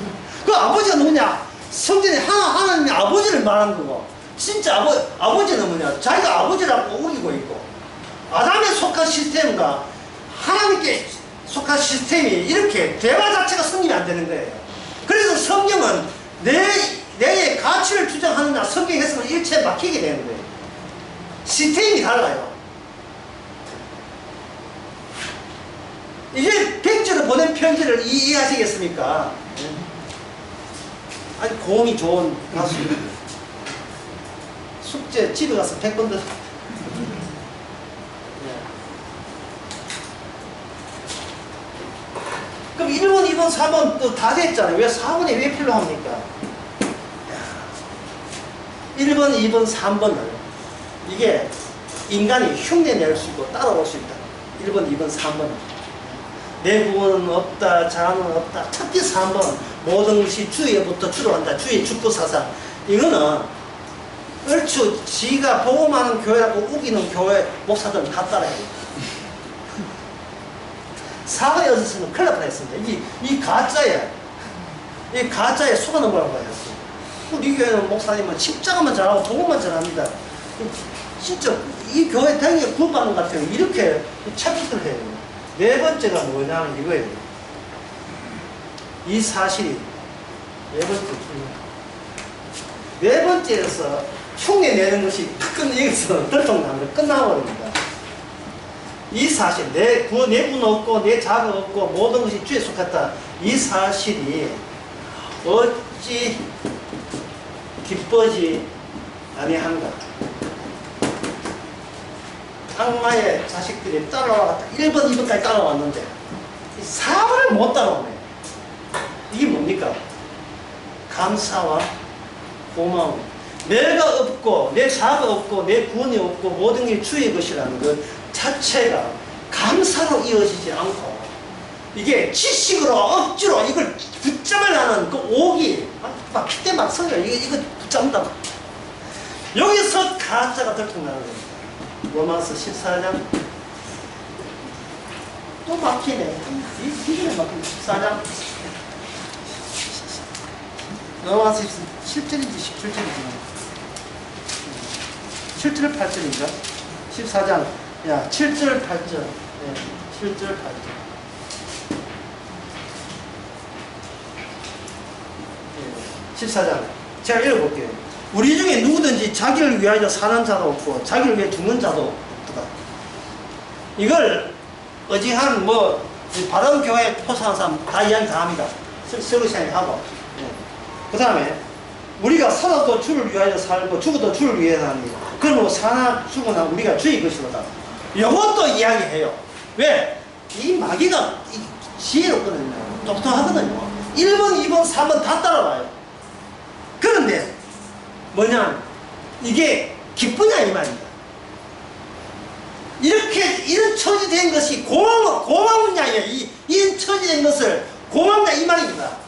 그 아버지가 누구냐? 성전에 하나님의 아버지를 말하는 거고 진짜 아버지는 뭐냐? 자기가 아버지라고 우기고 있고 아담에 속한 시스템과 하나님께 속한 시스템이 이렇게 대화 자체가 성립이 안 되는 거예요. 그래서 성경은 내의 가치를 주장하느냐 성경 해석은 일체에 막히게 되는 거예요. 시스템이 달라요. 이제 백지로 보낸 편지를 이해하시겠습니까? 아니 고음이 좋은 가수 숙제 집에 가서 100번 더 그럼 1번, 2번, 4번 또 다 됐잖아요. 왜 4번이 왜 필요합니까? 1번, 2번, 3번을 이게 인간이 흉내낼 수 있고 따라올 수 있다. 1번, 2번, 3번을 내 구원은 없다, 자아는 없다. 특히 3번 모든 것이 주에부터 주로 한다. 주의 축구사상 이거는 얼추 지가 복음하는 교회라고 우기는 교회 목사들은 다 따라해요. 사과에 얻어서는 큰일 날 뻔했습니다. 이 가짜에 속아넘어간 거예요. 우리 교회는 목사님은 십자가만 잘하고 복음만 잘합니다. 진짜 이 교회 당연히 구원받는 것 같아요. 이렇게 착각을 해요. 네 번째가 뭐냐면 이거예요. 이 사실이 네 번째 중요합니다. 네 번째에서 흉내내는 것이 여기서 들통나는 거 끝나버립니다. 이 사실, 내 군 없고, 내 자가 없고, 모든 것이 주에 속했다. 이 사실이 어찌 기쁘지 아니한가. 악마의 자식들이 따라왔다. 1번, 2번까지 따라왔는데 4번을 못 따라오네. 이게 뭡니까? 감사와 고마움. 내가 없고 내 자가 없고 내 구원이 없고 모든 게 주의 것이라는 것 자체가 감사로 이어지지 않고 이게 지식으로 억지로 이걸 붙잡으려는 그 옥이 막 그때 막 서요. 이거 붙잡는다. 여기서 가짜가 들통나는 겁니다. 로마서 14장 또 막히네. 이전에 막히네. 14장 로마서 7절인지 17절인지 7절 8절인가? 14장 야 7절 8절 7절 8절 14장 제가 읽어볼게요. 우리 중에 누구든지 자기를 위하여 사는 자도 없고 자기를 위해 죽는 자도 없다. 이걸 어지한 뭐 바른 교회 포상한 사람 다 이야기 다 합니다. 서르시안이 하고 그 다음에 우리가 살아도 주를 위하여 살고 죽어도 주를 위하여 사는 그러므로 사나 죽으나 우리가 주의 것이로다. 이것도 이야기해요. 왜? 이 마귀가 지혜롭거든요. 똑똑하거든요. 1번, 2번, 3번 다 따라와요. 그런데 뭐냐, 이게 기쁘냐 이 말입니다. 이런 처지된 것이 고마우냐, 이 처지된 것을 고맙냐 이 말입니다.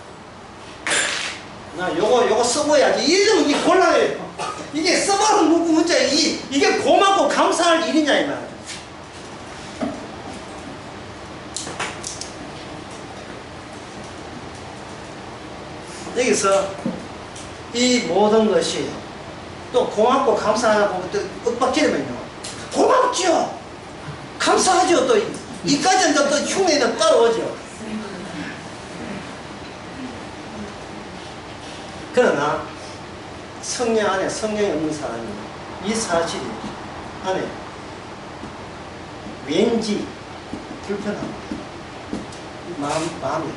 나 요거 써봐야지. 이러면 이게 곤란해요. 이게 써봐는 문제, 이게 고맙고 감사할 일이냐 이 말. 여기서 이 모든 것이 또 고맙고 감사하고 또 윽박지르면요 고맙죠, 감사하죠, 또 이까지는 또 흉내는 따라오죠. 그러나 성령 안에 성령이 없는 사람이 이 사실 안에 왠지 불편합니다. 마음이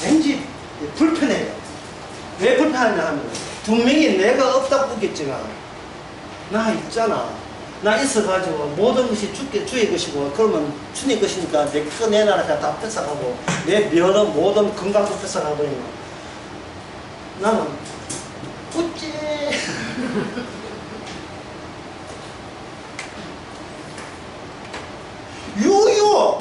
왠지 불편해요. 왜 불편하냐 하면 분명히 내가 없다고 웃겠지만 나 있잖아. 나 있어가지고 모든 것이 주의 것이고 그러면 주님 것이니까 내 거 내 나라 다 뺏어가고 내 면허 모든 건강도 뺏어가버리고 나는 웃지. 유유.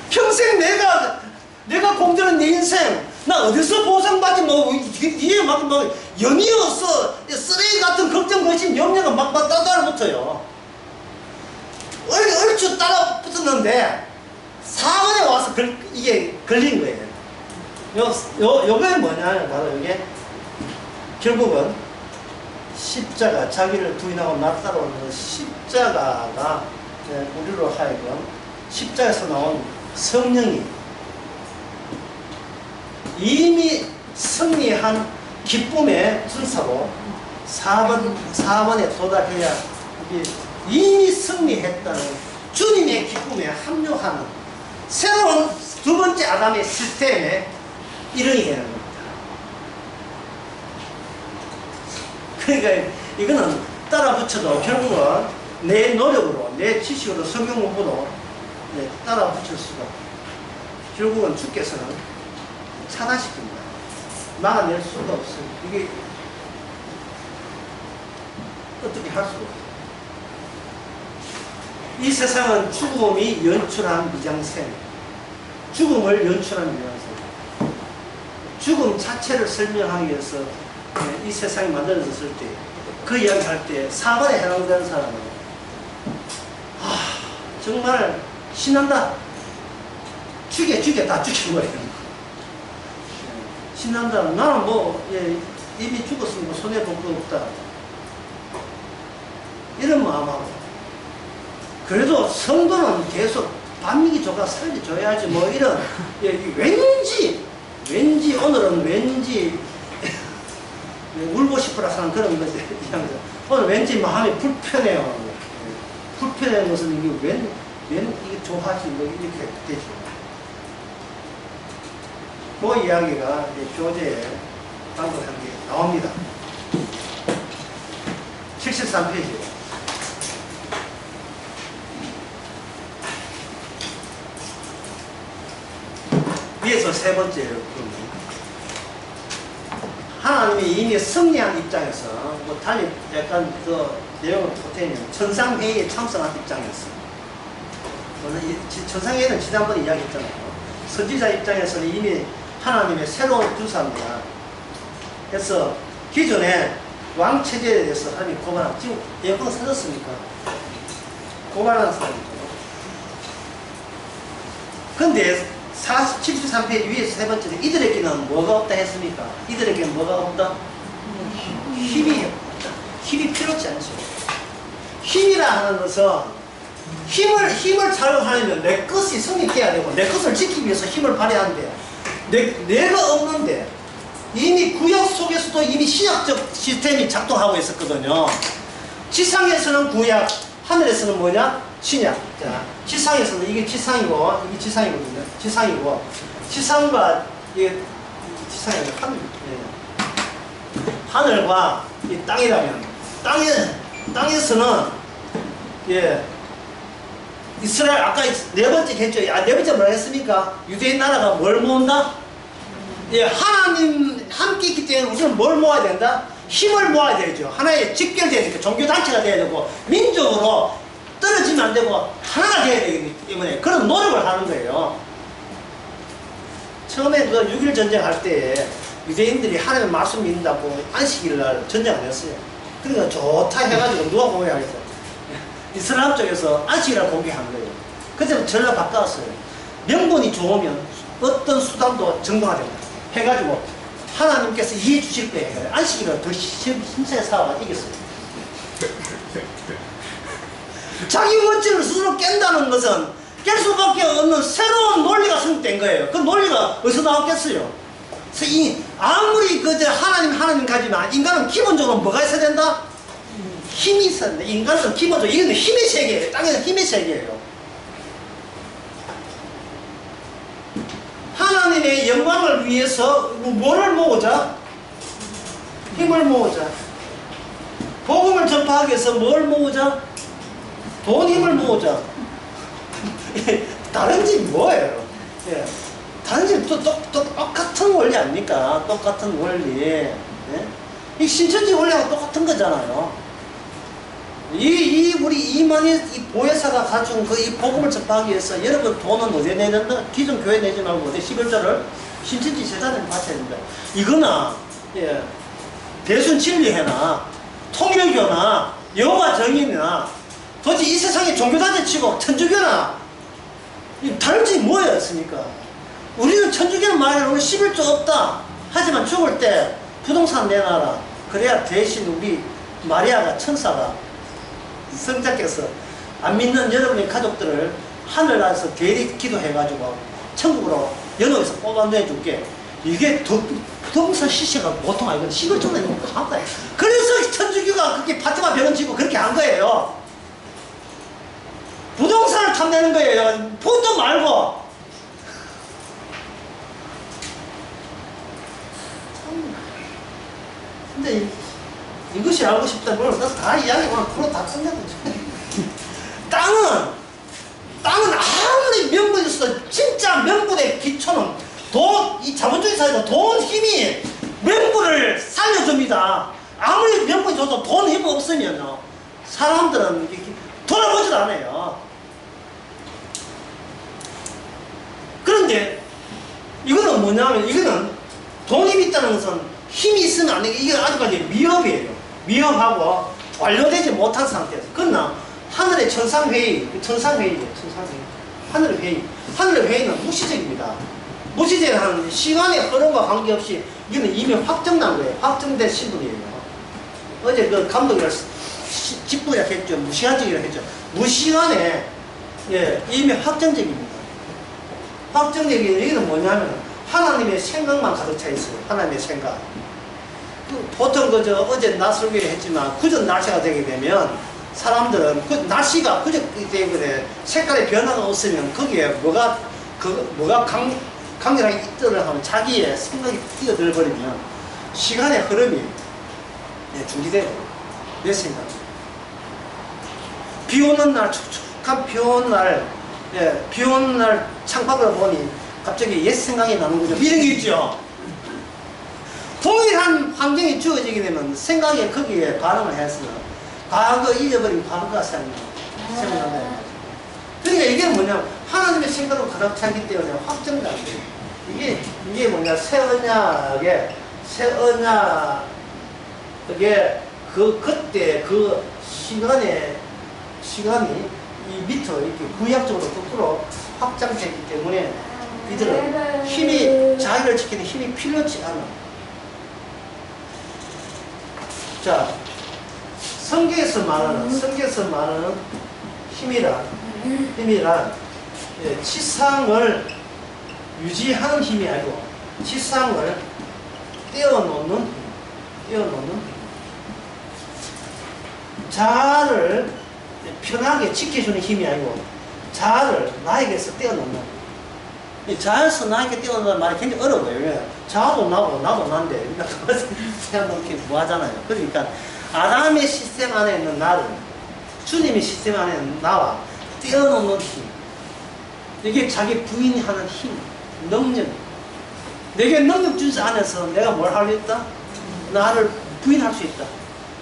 평생 내가 공들인 내 인생 나 어디서 보상받지 뭐 뒤에 막 연이 없어 쓰레기 같은 걱정 거심 염려가 막 따라붙어요. 얼추 따라붙었는데 4번에 와서 이게 걸린 거예요. 요게 뭐냐 바로 이게 결국은 십자가, 자기를 부인하고 나 따라오는 십자가가 우리로 하여금 십자가에서 나온 성령이 이미 승리한 기쁨의 순서로 4번에 도달해야 이미 승리했다는 주님의 기쁨에 합류하는 새로운 두 번째 아담의 시스템에 이르게 되는 겁니다. 그러니까 이거는 따라 붙여도 결국은 내 노력으로, 내 지식으로 성경 공부로 따라 붙일 수가 결국은 주께서는 차단시킵니다. 막아낼 수가 없어요. 이게 어떻게 할 수가 없어요. 이 세상은 죽음이 연출한 미장센, 죽음을 연출한 미장센, 죽음 자체를 설명하기 위해서 이 세상이 만들어졌을 때 그 이야기 할 때 4번에 해당되는 사람은 정말 신난다. 죽여 다 죽여버려요. 신난다. 나는 뭐 이미 죽었으면 손해볼 거 없다. 이런 마음하고 그래도 성도는 계속 반미기 조각 살려줘야지 뭐 이런 왠지 오늘은 왠지 울고 싶어라 하는 그런 것이 오늘 왠지 마음이 불편해요. 불편한 것은 이게 이게 좋아하지 뭐 이렇게 되죠. 그 이야기가 이제 교재에 반복한 게 나옵니다. 73페이지. 위에서 세 번째 하나님이 이미 승리한 입장에서 뭐 달리 약간 그 내용을 보태면 천상회의에 참석한 입장에서 천상회의는 지난번에 이야기했잖아요. 선지자 입장에서는 이미 하나님의 새로운 주사입니다. 그래서 기존에 왕 체제에 대해서 하나님이 고발한 지금 예언을 사줬습니까? 고발한 사람이죠. 근데 73페이지 위에서 세 번째로 이들에게는 뭐가 없다 했습니까? 이들에게는 뭐가 없다? 힘이 필요치 않죠. 힘이라 하는 것은 힘을 사용하려면 내 것이 성립해야 되고 내 것을 지키기 위해서 힘을 발휘하는데 내가 없는데 이미 구약 속에서도 이미 신약적 시스템이 작동하고 있었거든요. 지상에서는 구약, 하늘에서는 뭐냐? 신약. 자, 지상에서는 이게 지상이고 이게 지상이거든요. 지상이고 지상과 이게 지상이 하늘과 이 땅이라면 땅에서는 이스라엘 아까 네 번째 했죠. 네 번째 뭐라 했습니까? 유대인 나라가 뭘 모은다? 하나님 함께 있기 때문에 우리는 뭘 모아야 된다? 힘을 모아야 되죠. 하나의 직결돼야 되니까 종교단체가 돼야 되고 민족으로 떨어지면 안 되고 하나가 돼야 되기 때문에 그런 노력을 하는 거예요. 처음에 그 6.1 전쟁할 때 유대인들이 하나님의 말씀 믿는다고 안식일 날 전쟁을 했어요. 그러니까 좋다 해가지고 누가 공개하겠어요? 이슬람 쪽에서 안식일을 공개한 거예요. 그때부터 전략 바꿨어요. 명분이 좋으면 어떤 수단도 정당화된다 해가지고 하나님께서 이해해 주실 거예요. 안식일을 더 힘세게 싸워가 이겼어요. 자기 원칙을 스스로 깬다는 것은 깰 수밖에 없는 새로운 논리가 성립된 거예요. 그 논리가 어디서 나왔겠어요? 아무리 그저 하나님 가지만 인간은 기본적으로 뭐가 있어야 된다? 힘이 있어야 된다. 인간은 기본적으로 이건 힘의 세계예요. 땅에는 힘의 세계예요. 하나님의 영광을 위해서 뭐를 모으자? 힘을 모으자. 복음을 전파하기 위해서 뭘 모으자? 돈 힘을 모으자. 다른 집 뭐예요? 다른 집도 똑같은 원리 아닙니까? 똑같은 원리. 이 신천지 원리하고 똑같은 거잖아요. 우리 이만희 보혜사가 가진 이 복음을 접하기 위해서 여러분 돈은 어디에 내야 된다? 기존 교회 내지 말고 어디 11조를 신천지 재단에 바쳐야 된다. 이거나 대순 진리회나 통일교나 여호와 정인이나 도대체 이 세상에 종교단체 치고 천주교나 다른 집이 뭐였습니까? 우리는 천주교는 말하는 우리 11조 없다. 하지만 죽을 때 부동산 내놔라. 그래야 대신 우리 마리아가 천사가 성자께서 안 믿는 여러분의 가족들을 하늘나라에서 대리 기도해가지고 천국으로 연옥에서 뽑아내줄게. 이게 부동산 시세가 보통 아니거든. 11조나 이거 한 거야. 그래서 천주교가 그렇게 파트마 병원 짓고 그렇게 한 거예요. 부동산을 탐내는 거예요. 본도 말고. 근데 이것이 알고 싶다면 다 이야기하면 그로 다 끝내는 거죠. 땅은 아무리 명분이 있어도 진짜 명분의 기초는 이 자본주의 사회는 돈 힘이 명분을 살려줍니다. 아무리 명분이 좋아도 돈 힘이 없으면요 사람들은 돌아보지도 않아요. 그런데 이거는 뭐냐면 이거는 돈 힘이 있다는 것은 힘이 있으면 안 되게 이게 아직까지 미흡이에요. 미흡하고 완료되지 못한 상태에서. 그러나 하늘의 천상회의, 천상회의죠. 하늘의 회의. 하늘의 회의는 무시적입니다. 무시적인 시간의 흐름과 관계없이 이거는 이미 확정난 거예요. 확정된 신분이에요. 어제 그 감독이라 직분이라고 했죠. 무시한적이라고 했죠. 무시간에 예, 이미 확정적입니다. 확정적인 얘기는 뭐냐면 하나님의 생각만 가득 차 있어요. 하나님의 생각. 보통 그저 어제 낮 설교를 했지만 구전 날씨가 되게 되면 사람들은 그 날씨가 그저기 때문에 색깔의 변화가 없으면 거기에 뭐가 강렬하게 있더라 하면 자기의 생각이 뛰어들어 버리면 시간의 흐름이 중지되고 내 생각. 비 오는 날 촉촉한 비 오는 날 비 오는 날 창밖을 보니 갑자기 옛 생각이 나는 거죠. 이런 게 있죠. 동일한 환경이 주어지게 되면 생각에 거기에 반응을 해서 과거 잊어버린 과거가 생각난다. 그러니까 이게 뭐냐 하나님의 생각으로 가득 차기 때문에 확정된 거예요. 이게 뭐냐 새 언약에 그때 그 시간이 이 밑으로 이렇게 구약적으로 거꾸로 확장되기 때문에 이들은 힘이 자기를 지키는 힘이 필요치 않아. 자, 성경에서 말하는 힘이란 치상을 유지하는 힘이 아니고 치상을 떼어놓는 자아를 편하게 지켜주는 힘이 아니고 자아를 나에게서 떼어놓는 이 자아에서 나에게 떼어놓는 말이 굉장히 어려워요. 왜? 자아도 나고 나도 난데 그러니까 생각하면 뭐하잖아요. 그러니까 아담의 시스템 안에 있는 나를 주님의 시스템 안에 있는 나와 떼어놓는 힘 이게 자기 부인하는 힘 능력 내게 능력 준수 안에서 내가 뭘 할 수 있다? 나를 부인할 수 있다.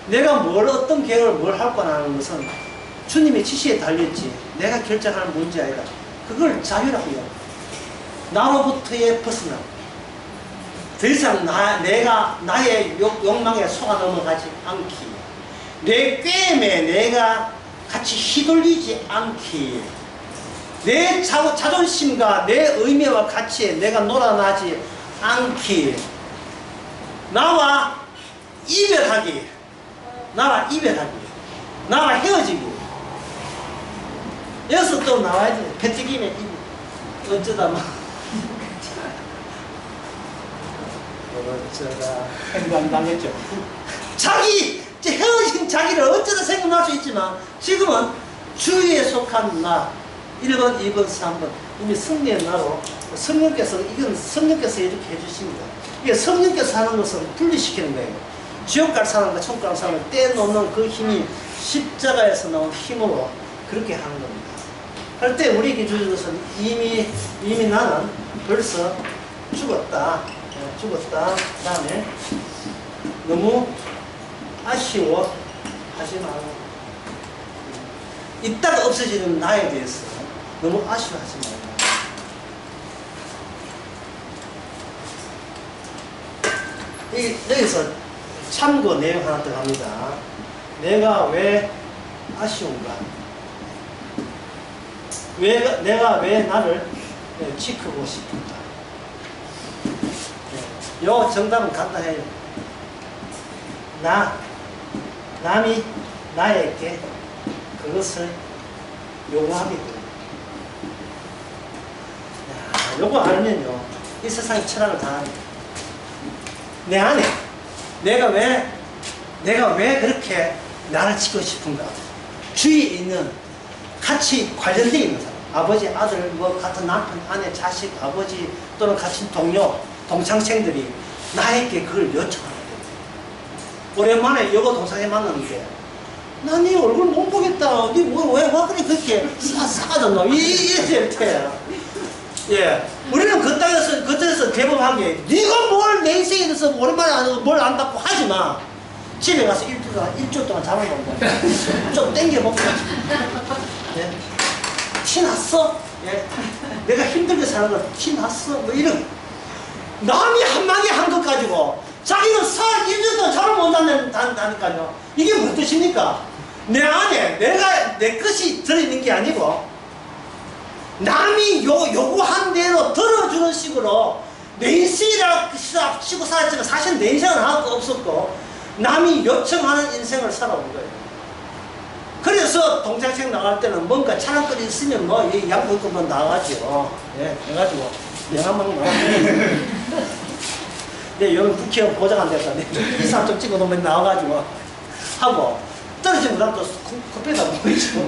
내가 어떤 계획을 뭘 할 거라는 것은 주님의 지시에 달렸지 내가 결정하는 문제 아니다. 그걸 자유라고 해요. 나로부터의 벗어남. 더 이상 나의 욕망에 속아 넘어가지 않기. 내 꾀임에 내가 같이 휘둘리지 않기. 내 자존심과 내 의미와 가치에 내가 놀아나지 않기. 나와 이별하기. 나와 헤어지기. 여기서 또 나와야지. 배트김에 어쩌다 행방당했죠. 헤어진 자기를 어쩌다 생각날 수 있지만 지금은 주위에 속한 나 1번, 2번, 3번 이미 승리의 나로 성령께서 이렇게 해주십니다. 이게 성령께서 하는 것은 분리시키는 거예요. 지옥 갈 사람과 천국 갈 사람을 떼놓는 그 힘이 십자가에서 나온 힘으로 그렇게 하는 겁니다. 할 때 우리에게 주는 것은 이미 나는 벌써 죽었다. 그 다음에 너무 아쉬워 하지 말고 이따가 없어지는 나에 대해서 너무 아쉬워하지 말고 여기서 참고 내용 하나 더 합니다. 내가 왜 아쉬운가? 내가 왜 나를 지키고 싶은가? 요 정답은 간단해요. 남이 나에게 그것을 요구하기 때문에. 요거 알면요, 이 세상의 철학을 다 합니다. 내 안에 내가 왜 그렇게 나를 지키고 싶은가? 주위에 있는 같이 관련되어 있는 사람, 아버지, 아들, 뭐 같은 남편, 아내, 자식, 아버지 또는 같은 동료, 동창생들이 나에게 그걸 요청하는 거예요. 오랜만에 여고 동창회 만났는데 나 네 얼굴 못 보겠다. 네 왜 그래 그렇게 싸가졌노? 이렇게. 예, 우리는 그 땅에서 대범하게 네가 뭘 내 인생에 대해서 오랜만에 뭘 안다고 하지 마. 집에 가서 일주일 동안 잠을 먹는다. 좀 땡겨먹고. 예. 티 났어? 예. 내가 힘들게 사는 거 티 났어? 뭐 이런. 남이 한마디 한 것 가지고 자기는 일주일 동안 잠을 못 잔다니까요. 이게 무슨 뜻입니까? 내 안에 내 것이 들어있는 게 아니고 남이 요구한 대로 들어주는 식으로 내 인생이라고 치고 살았지만 사실 내 인생은 하나도 없었고 남이 요청하는 인생을 살아온 거예요. 그래서 그래서 동창생 나갈 때는 뭔가 차량거리 있으면 뭐 양복급만 나가죠. 예, 해가지고 명함만 나가면 네, 여기 국회의원 보장 안 됐다. 이 사람 좀 찍어놓으면 나와가지고 하고 떨어지면 나도 코빼다 보이죠.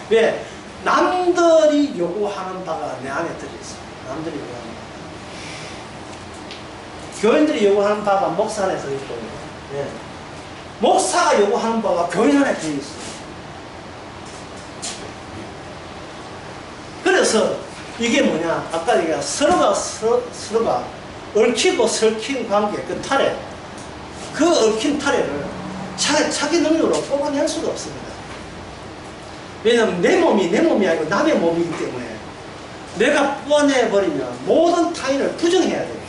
왜? 남들이 요구하는 바가 내 안에 들어있어. 남들이 요구하는 바. 교인들이 요구하는 바가 목사 안에 들어있고, 예. 목사가 요구하는 바가 교인 안에 들어있어. 그래서 이게 뭐냐? 아까 얘기한 서로가 얽히고 설킨 관계, 그 타래, 그 얽힌 타래를 자기 능력으로 뽑아낼 수가 없습니다. 왜냐하면 내 몸이 아니고 남의 몸이기 때문에 내가 뽑아내버리면 모든 타인을 부정해야 돼요.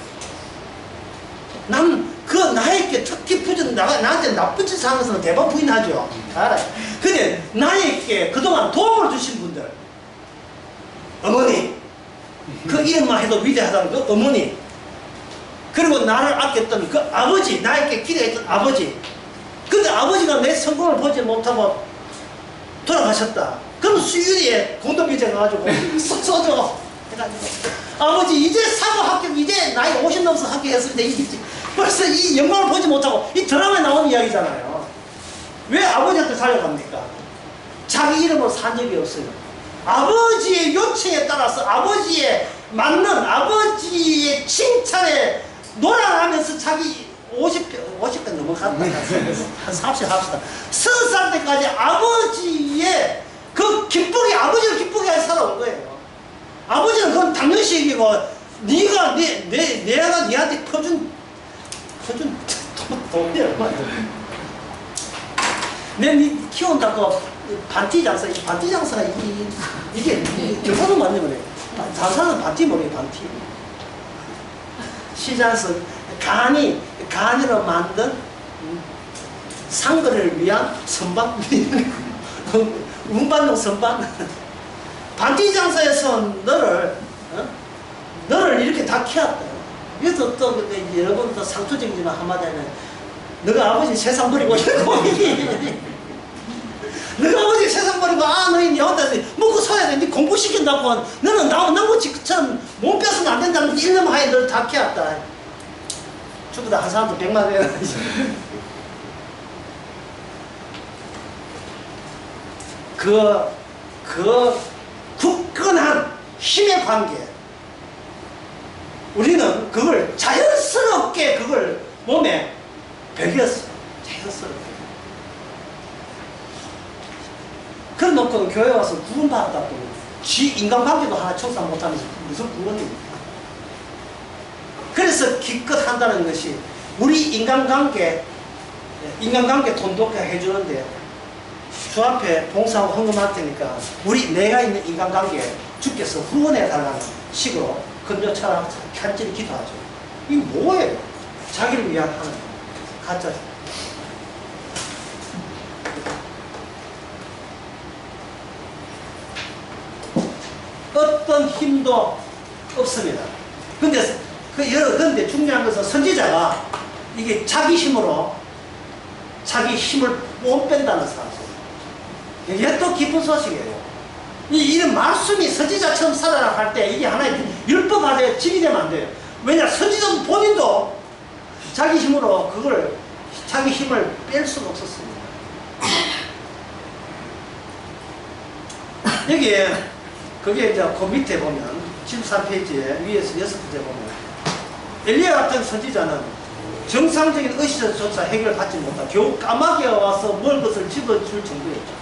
나에게 특히 나한테 나쁜 짓을 하는 것은 대부분 부인하죠. 알아요. 근데 나에게 그동안 도움을 주신 분들, 어머니, 그 이름만 해도 위대하다는 그 어머니, 그리고 나를 아꼈던 그 아버지, 나에게 기대했던 아버지, 근데 아버지가 내 성공을 보지 못하고 돌아가셨다. 그럼 수유리에 공동비제 가가지고 써줘 해가지고 아버지 이제 사고 합격, 이제 나이 50 넘어서 합격했을 때 벌써 이 영광을 보지 못하고 이 드라마에 나오는 이야기잖아요. 왜 아버지한테 살려갑니까? 자기 이름으로 산 적이 없어요. 아버지의 요청에 따라서 아버지의 맞는 아버지의 칭찬에 놀아나면서 자기 50대 넘어갔다. 한 40 합시다. 30살 때까지 아버지의 그 기쁘게, 아버지를 기쁘게 하여 살아온 거예요. 아버지는 그건 당연시 여기고, 내가 니한테 퍼준 돈이 얼마야. 내 키운다고 반티 장사, 이게 결과도 맞는 거네. 장사는 반티 모르게 반티. 시장에서 간이로 만든 상거래를 위한 선반, 운반용 선반. 반티 장사에서 너를 이렇게 다 키웠다. 그래서 또 여러분도 상투적이지만 한마디 하면 너가 아버지 세상 버리고 너가 아버지 세상 버리고 너희 니 혼자 먹고 살아야 돼. 니 공부시킨다고 너는 나무치처럼 몸 뺏으면 안 된다는 일념 하에 너를 다 키웠다. 죽보다 한 사람도 100만 원. 그 굳건한 힘의 관계. 우리는 그걸 자연스럽게 그걸 몸에 배겼어. 자연스럽게. 그래 놓고 교회 와서 구원받았다고 인간관계도 하나 청산 못하면서 무슨 구원입니까? 그래서 기껏 한다는 것이 우리 인간관계 돈독하게 해주는데 주 앞에 봉사하고 헌금할 테니까 내가 있는 인간관계 주께서 후원해 달라는 식으로 건조차랑 간절히 기도하죠. 이게 뭐예요? 자기를 위한 하는 가짜. 어떤 힘도 없습니다. 근데 중요한 것은 선지자가 이게 자기 힘을 못 뺀다는 사실. 이게 또 기쁜 소식이에요. 이런 말씀이 선지자처럼 살아라 할 때 이게 하나의 율법 아래 집이 되면 안 돼요. 왜냐, 선지자 본인도 자기 힘으로 자기 힘을 뺄 수가 없었습니다. 여기에 그게 이제 그 밑에 보면 73페이지에 위에서 6번째 보면 엘리야 같은 선지자는 정상적인 의식조차 해결받지 못하고 겨우 까마귀가 와서 먹을 것을 집어줄 정도였죠.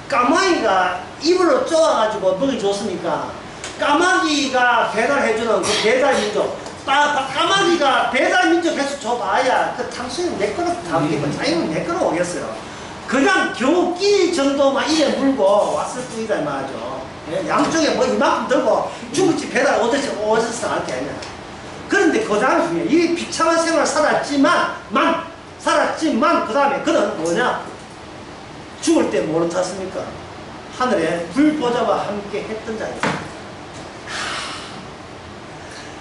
까마귀가 입으로 쪼아가지고 먹이 줬으니까 까마귀가 배달해주는 그 배달민족, 까마귀가 배달민족에서 줘봐야 그 탕수육은 내 거로 다 오겠고 자유는 내 거로 오겠어요. 그냥 겨우 끼 정도만 입에 물고 왔을 뿐이다 말이죠. 양쪽에 뭐 이만큼 들고 중국집 배달 오셔서 할 게 아니야. 그런데 그 다음에 이 비참한 생활을 살았지만 그 다음에 그는 뭐냐? 죽을 때 뭐를 탔습니까? 하늘에 불보좌와 함께 했던 자였습니다.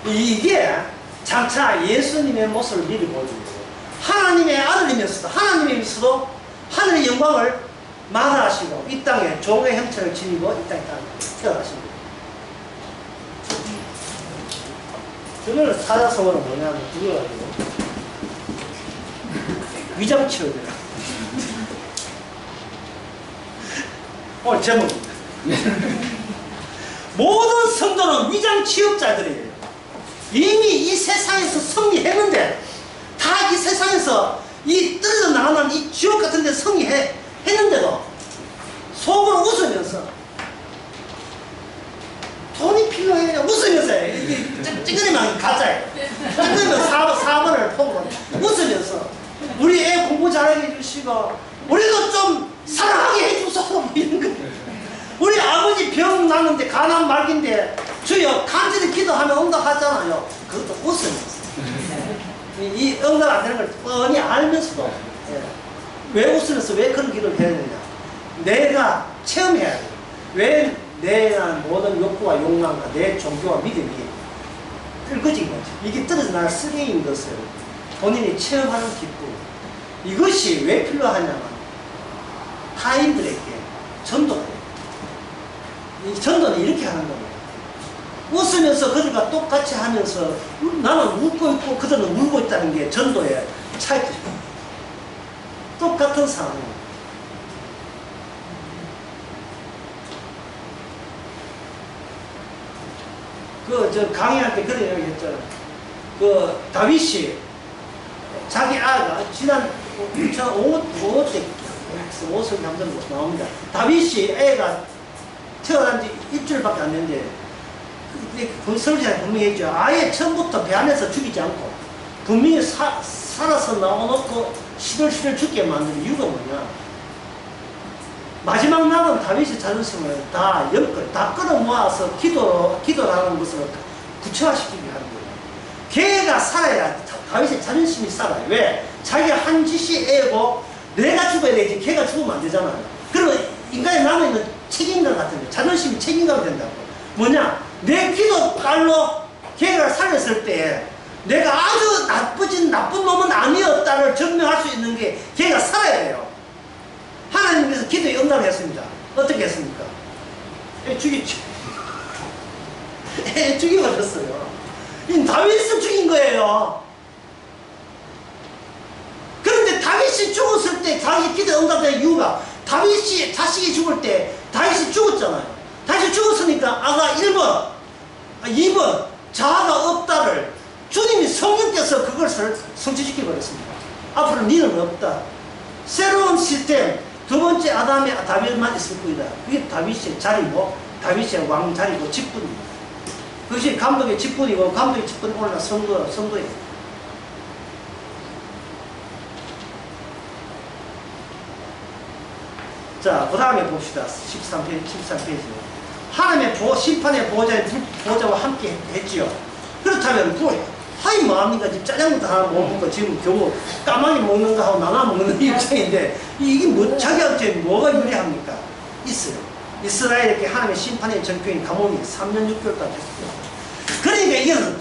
이게 장차 예수님의 모습을 미리 보여줍니다. 하나님의 아들이면서도 하나님의 영광을 마다하시고 이 땅에 종의 형체를 지니고 이 땅에 태어나신 거예요. 그걸 사자성어는 뭐냐면 그거 가지고 위장 치료제라. 오늘 제목입니다. 모든 성도는 위장 취업자들이에요. 이미 이 세상에서 승리했는데 다 이 세상에서 이 떨어져 나가는 이 지옥 같은 데 승리했는데도 속으로 웃으면서 돈이 필요해 그냥 웃으면서 이게 찡그리면 가짜예요. 찡그리면 4번을 보고 웃으면서 우리 애 공부 잘하게 해주시고 우리도 좀 사랑하게 해주소서 뭐 이런 거. 우리 아버지 병 났는데 가난 말기인데 주여 간절히 기도하면 응답하잖아요. 그것도 웃으면서 이 응답 안 되는 걸 뻔히 알면서도 왜 웃으면서 왜 그런 기도를 해야 되냐. 내가 체험해야 돼요. 왜 내가 모든 욕구와 욕망과 내 종교와 믿음이 뜰거진 거지. 이게 떨어져 나갈 쓰레기인 것을 본인이 체험하는 기쁨. 이것이 왜 필요하냐면 타인들에게 전도가 돼요. 이 전도는 이렇게 하는 겁니다. 웃으면서 그들과 똑같이 하면서 나는 웃고 있고 그들은 울고 있다는 게 전도의 차이점입니다. 똑같은 상황입니다. 저 강의할 때 그런 이야기 했잖아요. 다윗이 자기 아가 지난 2005때 5성 남전 나옵니다. 다윗이 애가 태어난 지 일주일밖에 안 됐는데 그 설교에 분명히 했죠. 아예 처음부터 배 안에서 죽이지 않고 분명히 살아서 나와놓고 시들시들 죽게 만든 이유가 뭐냐. 마지막 남은 다윗의 자존심을 다 끌어모아서 기도라는 것을 구체화시키게 하는 거예요. 걔가 살아야 다윗의 자존심이 살아요. 왜? 자기가 한 짓이 애고 내가 죽어야 되지 걔가 죽으면 안 되잖아요. 그러면 인간에 남아있는 책임감 같은 거, 자존심이 책임감이 된다고. 뭐냐? 내 기도 깔로 걔가 살렸을 때 내가 아주 나쁜 놈은 아니었다를 증명할 수 있는 게 걔가 살아야 돼요. 하나님께서 기도에 응답을 했습니다. 어떻게 했습니까? 죽였죠. 죽여버렸어요. 이 다윗을 죽인 거예요. 그런데 다윗이 죽었을 때 자기 기도에 응답된 이유가 다윗이 자식이 죽을 때 다윗이 죽었잖아요. 다윗이 죽었으니까 아가 1번, 2번 자아가 없다를 주님이 성령께서 그것을 성취시켜 버렸습니다. 앞으로 니는 없다. 새로운 시스템. 두 번째 아담의 다윗만 있을 뿐이다. 그게 다윗의 자리고 다윗의 왕 자리고 직분입니다. 그것이 감독의 직분이고 감독의 직분이 오늘날 성도예요. 자, 그 다음에 봅시다. 13페이지. 하나님의 심판의 보호자와 함께 했지요. 그렇다면 하이 뭐합니까? 지금 짜장면도 하나 못 먹고 지금 겨우 까마귀 먹는 거 하고 나눠 먹는 입장인데 이게 뭐 자기한테 뭐가 유리합니까? 있어요. 이스라엘에게 하나님의 심판의 전표인 가뭄이 3년 6개월 동안 됐습니다. 그러니까 이건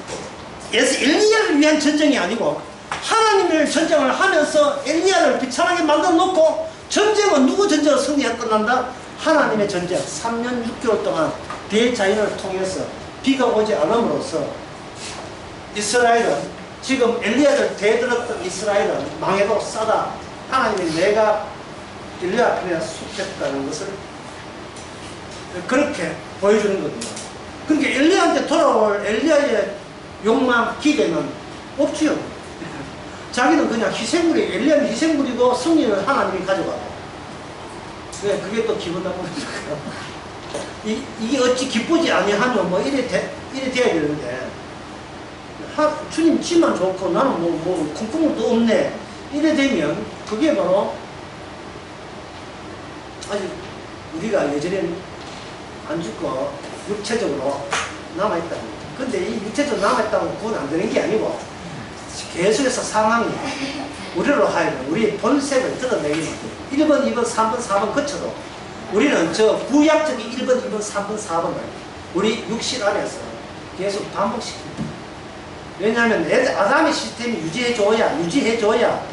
엘리야를 위한 전쟁이 아니고 하나님을 전쟁을 하면서 엘리야를 비참하게 만들어 놓고 전쟁은 누구 전쟁을 승리가 끝난다? 하나님의 전쟁. 3년 6개월 동안 대자연을 통해서 비가 오지 않음으로써 이스라엘은 지금 엘리야를 대들었던 이스라엘은 망해도 싸다. 하나님이 내가 엘리야 편에 속했다는 것을 그렇게 보여주는 겁니다. 그러니까 엘리야한테 돌아올 엘리야의 욕망, 기대는 없지요. 자기는 그냥 희생물이, 엘리야는 희생물이고 승리는 하나님이 가져가고. 왜? 그게 또 기분 나쁘니까. 이게 어찌 기쁘지 아니하면 뭐 이래 돼야 되는데. 주님 지만 좋고 나는 뭐 콩국물도 없네. 이래 되면 그게 바로 아직 우리가 여전히 안 죽고 육체적으로 남아있다는 거예요. 근데 이 육체적으로 남아있다고 구원 안 되는 게 아니고 계속해서 상황이 우리로 하여금 우리의 본색을 드러내기 1번, 2번, 3번, 4번 거쳐도 우리는 저 구약적인 1번, 2번, 3번, 4번을 우리 육신 안에서 계속 반복시킵니다. 왜냐하면 아담의 시스템이 유지해줘야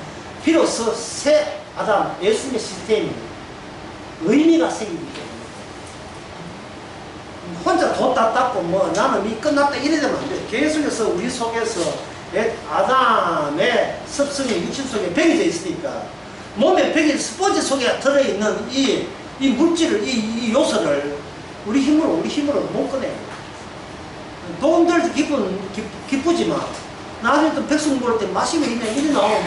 비로소 새 아담, 예수님의 시스템이 의미가 생기기 때문에. 혼자 돈 다 닦고 뭐 나는 이 끝났다 이래 되면 안 돼. 계속해서 우리 속에서 아담의 습성이 육신 속에 배겨져 있으니까 몸에 배겨 스포츠 속에 들어있는 이 물질을 이 요소를 우리 힘으로 못 꺼내. 돈 들도 기쁘지만 나중에 또 백숙 먹을 때 마시면 그냥 이리 나오면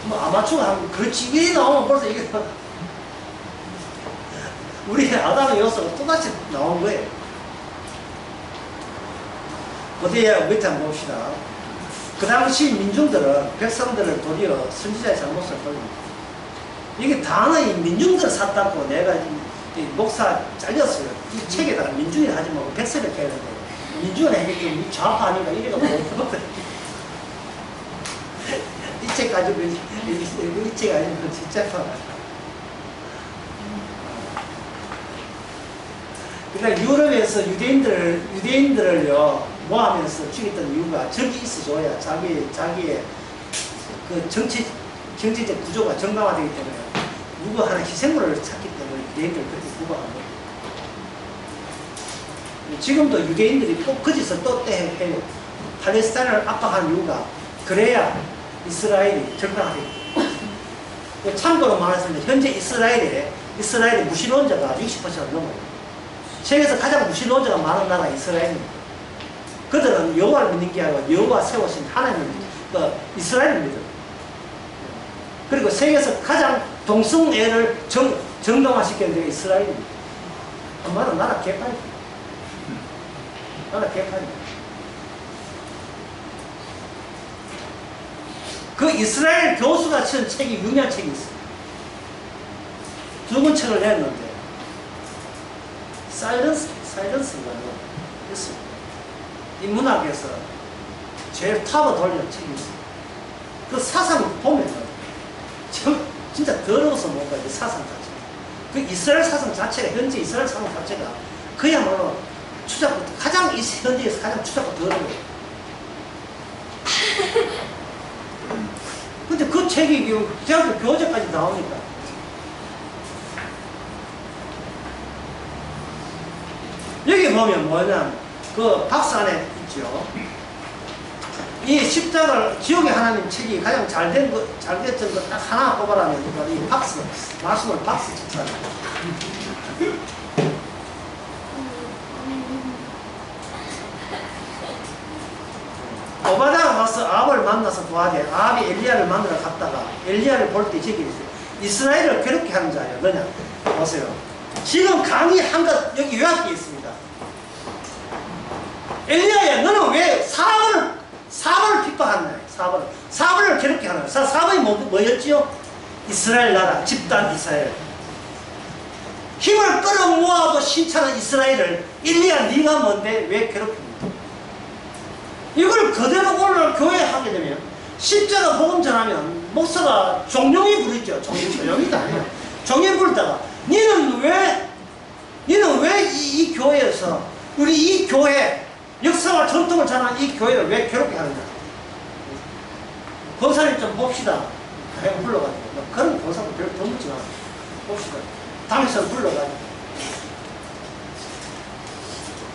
뭐 아마추어가 하면 그렇지 이리 나오면 벌써 이게 우리 아담의 요소가 또다시 나온 거예요. 어디에 밑에 한번 봅시다. 그 당시 민중들은 백성들을 도리어 선지자의 잘못을 돌립니다. 이게 단어이 민중들 샀다고 내가 이 목사 잘렸어요. 이 책에다가 민중이 하지 말고 백성을 해야 되는데 민중을 하겠더니 이 좌파 아닌가 이래가 뭐 이 책 가지고 이 책 아니면 진짜 파. 그러니까 유럽에서 유대인들을요 모하면서 죽였던 이유가 적이 있어줘야 자기의 그 정치적 구조가 정당화되기 때문에 누구 하나 희생물을 찾기 때문에 유대인들 그렇게 구박한 거예요. 지금도 유대인들이 꼭 거기서 또 해요. 팔레스타인을 압박하는 이유가 그래야 이스라엘이 정당화되기 때문에. 참고로 말해서 현재 이스라엘의 무신론자가 60%가 넘어요. 세계에서 가장 무신론자가 많은 나라가 이스라엘입니다. 그들은 여호와를 믿는 게 아니라 여호와 세우신 하나님을 이스라엘을 믿어요. 그리고 세계에서 가장 동성애를 정당화시키는 데가 이스라엘입니다. 엄마는 나라 개판이다. 나라 개판이다. 그 이스라엘 교수가 쓴 책이 유명한 책이 있어요. 두 권 책을 냈는데 사이런스가 있습니다. 이 문학에서 제일 탑을 돌리는 책이 있어요. 그 사상 보면 진짜 더러워서 뭔가 이 사상 자체. 그 이스라엘 사상 자체가 현재 이스라엘 사상 자체가 그야말로 추잡고 가장 이 현지에서 가장 추잡고 더러워요. 근데 그 책이 대학교 교재까지 나오니까. 여기 보면 뭐냐면 그 박스 안에 있죠. 이 십자가를 지옥의 하나님 책이 가장 잘 됐던 거 딱 하나 뽑아라면 이 박스, 말씀을 박스 책사입니다. 오바다가 가서 아합을 만나서 도와대. 아합이 엘리야를 만나러 갔다가 엘리야를 볼 때 저기 있어요. 이스라엘을 괴롭게 하는 자예요. 너냐? 보세요. 지금 강의 한 것 여기 요약되어 있습니다. 엘리야야, 너는 왜 사방을 핍박하느냐? 사방을 괴롭게 하는 거야. 사방이 뭐였지요? 이스라엘 나라, 집단 이스라엘. 힘을 끌어모아도 신차는 이스라엘을 엘리야 네가 뭔데 왜 괴롭힙니까? 이걸 그대로 오늘 교회에 하게 되면 십자가 복음 전하면 목사가 종용이 부르죠. 종용이도 아니야. 종용이 부르다가 니는 왜 이 교회에서 우리 이 교회 역사와 전통을 전하는 이 교회를 왜 괴롭게 하느냐. 권사님 좀 봅시다. 그냥 불러가지고 그런 권사도 별로 더 묻지 마. 봅시다. 당에서 불러가지고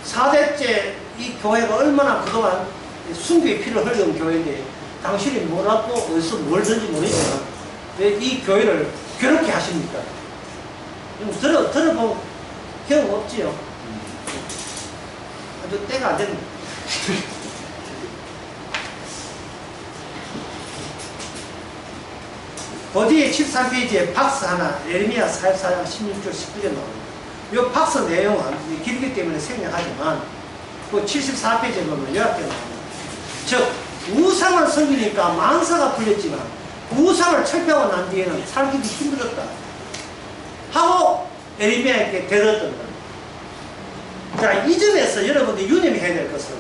4대째 이 교회가 얼마나 그동안 순교의 피를 흘린 교회인데 당신이 뭐라고 어디서 뭘든지 모르지만 왜 이 교회를 괴롭게 하십니까? 들어본 경험 없지요? 아주 때가 안 됩니다. 그 뒤에 73페이지에 박스 하나, 예레미야 44장 16절 19절 나옵니다. 이 박스 내용은 길기 때문에 생략하지만 그 74페이지에 보면 요약되어 나옵니다. 즉 우상을 섬기니까 만사가 풀렸지만 우상을 철폐하고 난 뒤에는 살기도 힘들었다 하고 예레미야에게 대들었던 겁니다. 자, 이 점에서 여러분들이 유념해야 될 것은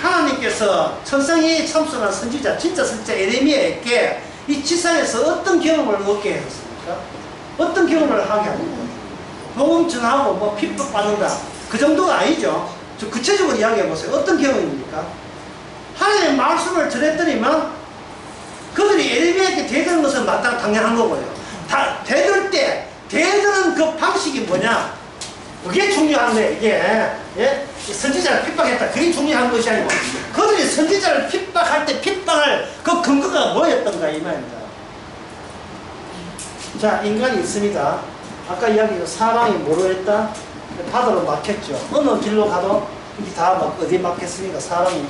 하나님께서 천상에 참선한 선지자, 진짜 선지자 예레미야에게 이 지상에서 어떤 경험을 얻게 했습니까? 어떤 경험을 하게 합니까? 복음 전하고 뭐 핍박받는다 그 정도가 아니죠. 저 구체적으로 이야기해 보세요. 어떤 경험입니까? 하나님의 말씀을 전했더니만 그들이 에레미야에게 대드는 것은 마땅 당연한 거고요. 다 대들 때 대드는 그 방식이 뭐냐? 그게 중요한 거예요. 이게 예? 선지자를 핍박했다. 그게 중요한 것이 아니고 그들이 선지자를 핍박할 때 핍박할 그 근거가 뭐였던가 이 말입니다. 자, 인간이 있습니다. 아까 이야기했죠. 사망이 뭐로 했다? 바다로 막혔죠. 어느 길로 가도 다 어디 막혔습니까? 사람이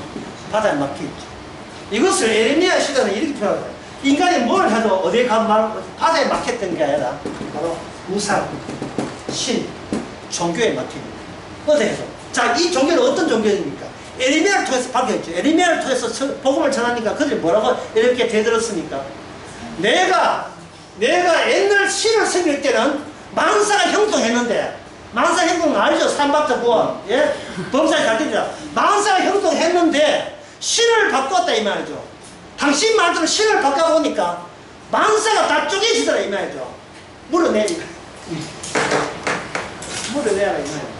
바다에 막혀있죠. 이것을 에레미야 시간에 이렇게 표현해요. 인간이 뭘 해도 어디에 가면 바다에 막혔던 게 아니라 바로 우상, 신, 종교에 막힙니다. 어디에서? 자, 이 종교는 어떤 종교입니까? 에레미야를 통해서 밝혀졌죠. 에레미야를 통해서 복음을 전하니까 그들이 뭐라고 이렇게 대들었습니까? 내가 옛날 신을 섬길 때는 만사가 형통했는데, 만사 형통 알죠? 삼박자 구원, 예? 범사에 잘 됩니다. 만사가 형통했는데 신을 바꿨다 이 말이죠. 당신 말대로 신을 바꿔보니까 만사가 다 쪼개지더라 이 말이죠. 물어내. 물어내라 이 말이죠.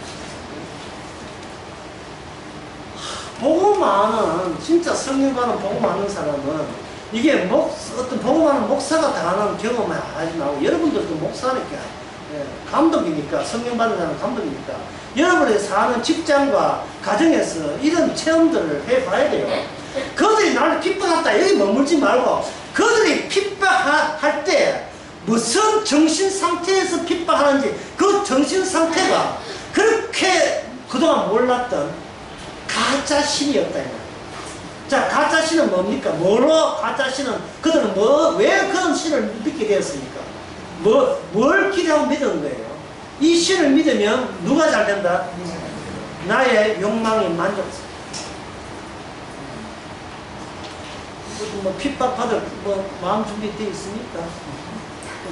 복음 아는, 진짜 성령과는 복음 아는 사람은 이게 어떤 복음하는 목사가 당하는 경험을 하지 말고, 여러분들도 목사니까, 예, 감독이니까, 성령 받는 사람은 감독이니까, 여러분이 사는 직장과 가정에서 이런 체험들을 해봐야 돼요. 그들이 나를 핍박했다, 여기 머물지 말고, 그들이 핍박할 때 무슨 정신 상태에서 핍박하는지, 그 정신 상태가 그렇게 그동안 몰랐던 가짜 신이었다. 자, 가짜 신은 뭡니까? 뭐로 가짜 신은, 그들은 왜 그런 신을 믿게 되었습니까? 뭘 기대하고 믿은 거예요? 이 신을 믿으면 누가 잘 된다? 나의 욕망이 만족스럽다. 핍박받을 마음 준비되어 있습니까?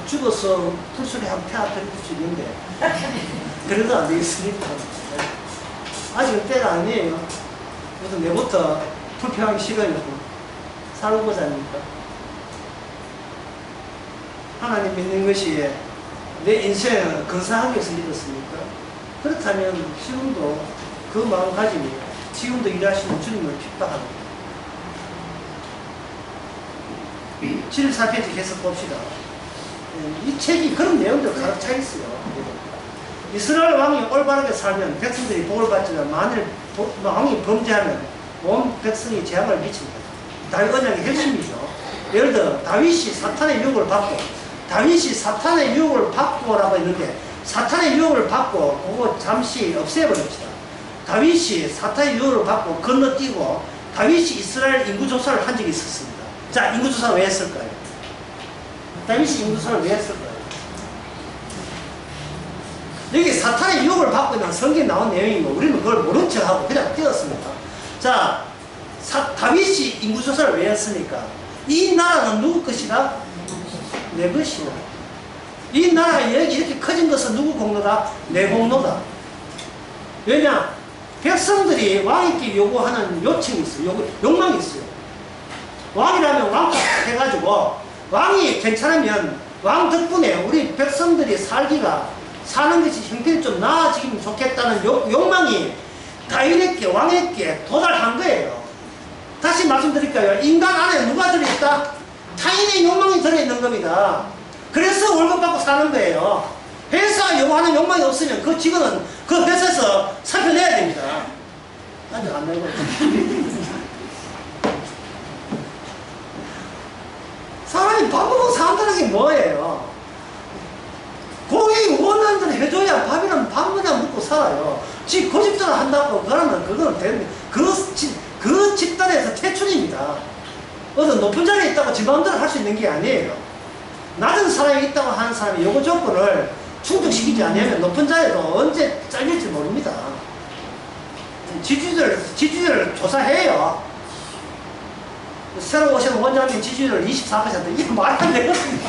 죽어서 풀소리 하면 태아트릴 수 있는데 그래도 안 되겠습니까? 아직은 때가 아니에요. 그래서 내부터 불평하기 싫어요. 살고자 합니까? 하나님 믿는 것이 내 인생을 건사하기 위해서 믿었습니까? 그렇다면 지금도 그 마음가짐이 지금도 일하시는 주님을 핍박합니다. 74페이지 계속 봅시다. 이 책이 그런 내용들 가득 차 있어요. 이스라엘 왕이 올바르게 살면 백성들이 복을 받지만 만일 왕이 범죄하면 온 백성이 재앙을 미칩니다. 다윗 언약의 핵심이죠. 예를 들어 다윗이 사탄의 유혹을 받고, 다윗이 사탄의 유혹을 받고라고 했는데 사탄의 유혹을 받고 그거 잠시 없애버립시다. 다윗이 사탄의 유혹을 받고 건너뛰고 다윗이 이스라엘 인구조사를 한 적이 있었습니다. 자, 인구조사 왜 했을까요? 다윗이 인구조사를 왜 했을까요? 여기 사탄의 유혹을 받고 있는 성경에 나온 내용이고 우리는 그걸 모른 척하고 그냥 뛰었습니다. 자, 다윗이 인구조사를 왜 했습니까? 이 나라는 누구 것이다? 내 것이다. 이 나라가 이렇게 커진 것은 누구 공로다? 내 공로다. 왜냐? 백성들이 왕에게 요구하는 요청이 있어요. 욕망이 있어요. 왕이라면 왕값 해가지고 왕이 괜찮으면 왕 덕분에 우리 백성들이 사는 것이 형편이 좀 나아지면 좋겠다는 욕망이 다윗에게, 왕에게 도달한 거예요. 다시 말씀드릴까요? 인간 안에 누가 들어있다? 타인의 욕망이 들어있는 겁니다. 그래서 월급 받고 사는 거예요. 회사가 요구하는 욕망이 없으면 그 직원은 그 회사에서 살펴내야 됩니다. 아직 안 내고 사람이 밥 먹고 산다는 게 뭐예요? 고객이 원하는 대로 해줘야 밥이랑 밥 그냥 먹고 살아요. 고집전을 한다고 그러면 그건 되는, 그 집단에서 퇴출입니다. 어떤 높은 자리에 있다고 지 마음대로 할 수 있는 게 아니에요. 낮은 사람이 있다고 하는 사람이 요구 조건을 충족시키지 않으면 높은 자리도 언제 잘릴지 모릅니다. 지지율을 조사해요. 새로 오신 원장님 지지율 24%. 이게 말이 안 되거든요.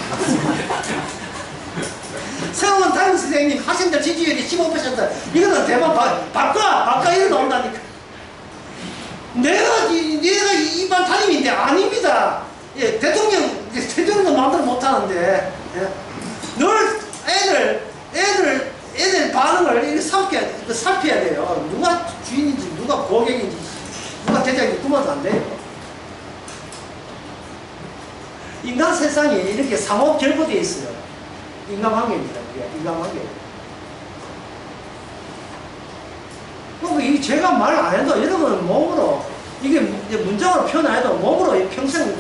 새로운 담임 선생님 학생들 지지율이 15%. 이거는 대만 바꿔 이래 나온다니까. 내가 이반 담임인데 아닙니다. 예, 대통령도 마음대로 못하는데, 예. 늘 애들 반응을 이렇게 살펴야 돼요. 누가 주인인지, 누가 고객인지, 누가 대장인지 구분도 안 돼요. 인간 세상이 이렇게 상호 결부되어 있어요. 인간관계입니다. 우리가 인간관계. 이 제가 말 안 해도 여러분 몸으로 이게 문장으로 표현 안 해도 몸으로 평생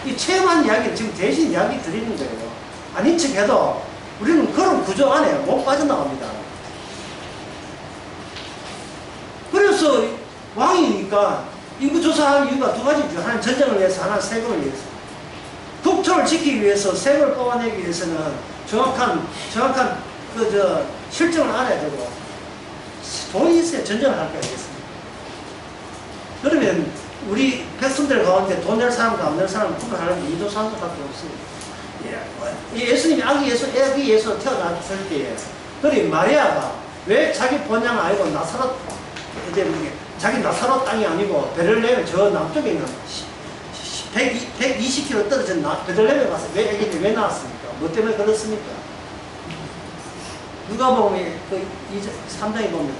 이 체험한 이야기를 지금 대신 이야기 드리는 거예요. 아닌 척 해도 우리는 그런 구조 안에 못 빠져나갑니다. 그래서 왕이니까 인구조사한 이유가 두 가지죠. 하나는 전쟁을 위해서, 하나는 세금을 위해서. 국토를 지키기 위해서, 세금을 뽑아내기 위해서는 정확한 실정을 알아야 되고, 돈이 있어야 전쟁을 할 게 아니겠습니까? 그러면 우리 백성들 가운데 돈 낼 사람과 안 낼 사람을 구분하는 게 인도사한 수밖에 없어요. 예수님이 아기 예수 태어났을 때에, 그리 마리아가 왜 자기 본향 아니고 나사렛, 자기 나사렛 땅이 아니고 베들레헴 저 남쪽에 있는 120km 떨어진 베들레헴에 가서 왜 아기를 왜 낳았습니까? 뭐 때문에 그렇습니까? 누가 보면 그 3장에 보면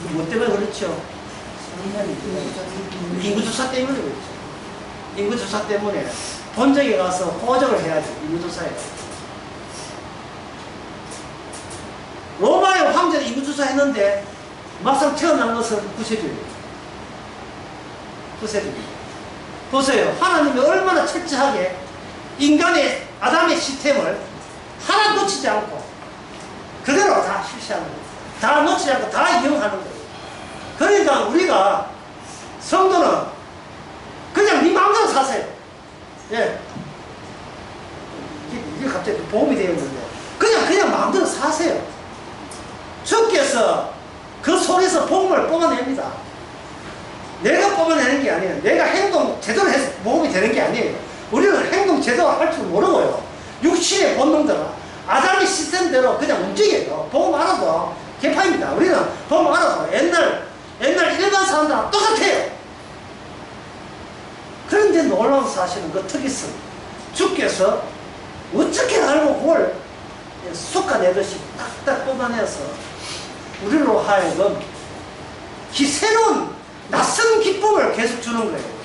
뭐 때문에 그렇죠? 인구조사 때문에 그렇죠. 인구조사 때문에 본적에 가서 호적을 해야지. 인구조사에 로마의 황제는 인구조사 했는데 막상 태어난 것은 구세주입니다. 구세주입니다. 보세요. 하나님이 얼마나 철저하게 인간의 아담의 시스템을 하나 놓치지 않고 그대로 다 실시하는 거예요. 다 놓치지 않고 다 이용하는 거예요. 그러니까 우리가 성도는 그냥 네 마음대로 사세요. 예. 이게 갑자기 보험이 되었는데 그냥 마음대로 사세요. 주께서 그 속에서 복음을 뽑아냅니다. 내가 뽑아내는 게 아니에요. 내가 행동 제대로 해서 복음이 되는 게 아니에요. 우리는 행동 제대로 할 줄 모르고요. 육신의 본능들은 아담의 시스템대로 그냥 움직여요. 복음 알아도 개파입니다. 우리는 복음 알아도 옛날 일반 사람들하고 똑같아요. 그런데 놀라운 사실은 그 특이성. 주께서 어떻게 알고 그걸 솎아내듯이 딱딱 뽑아내서 우리로 하여금 새로운 낯선 기쁨을 계속 주는 거예요.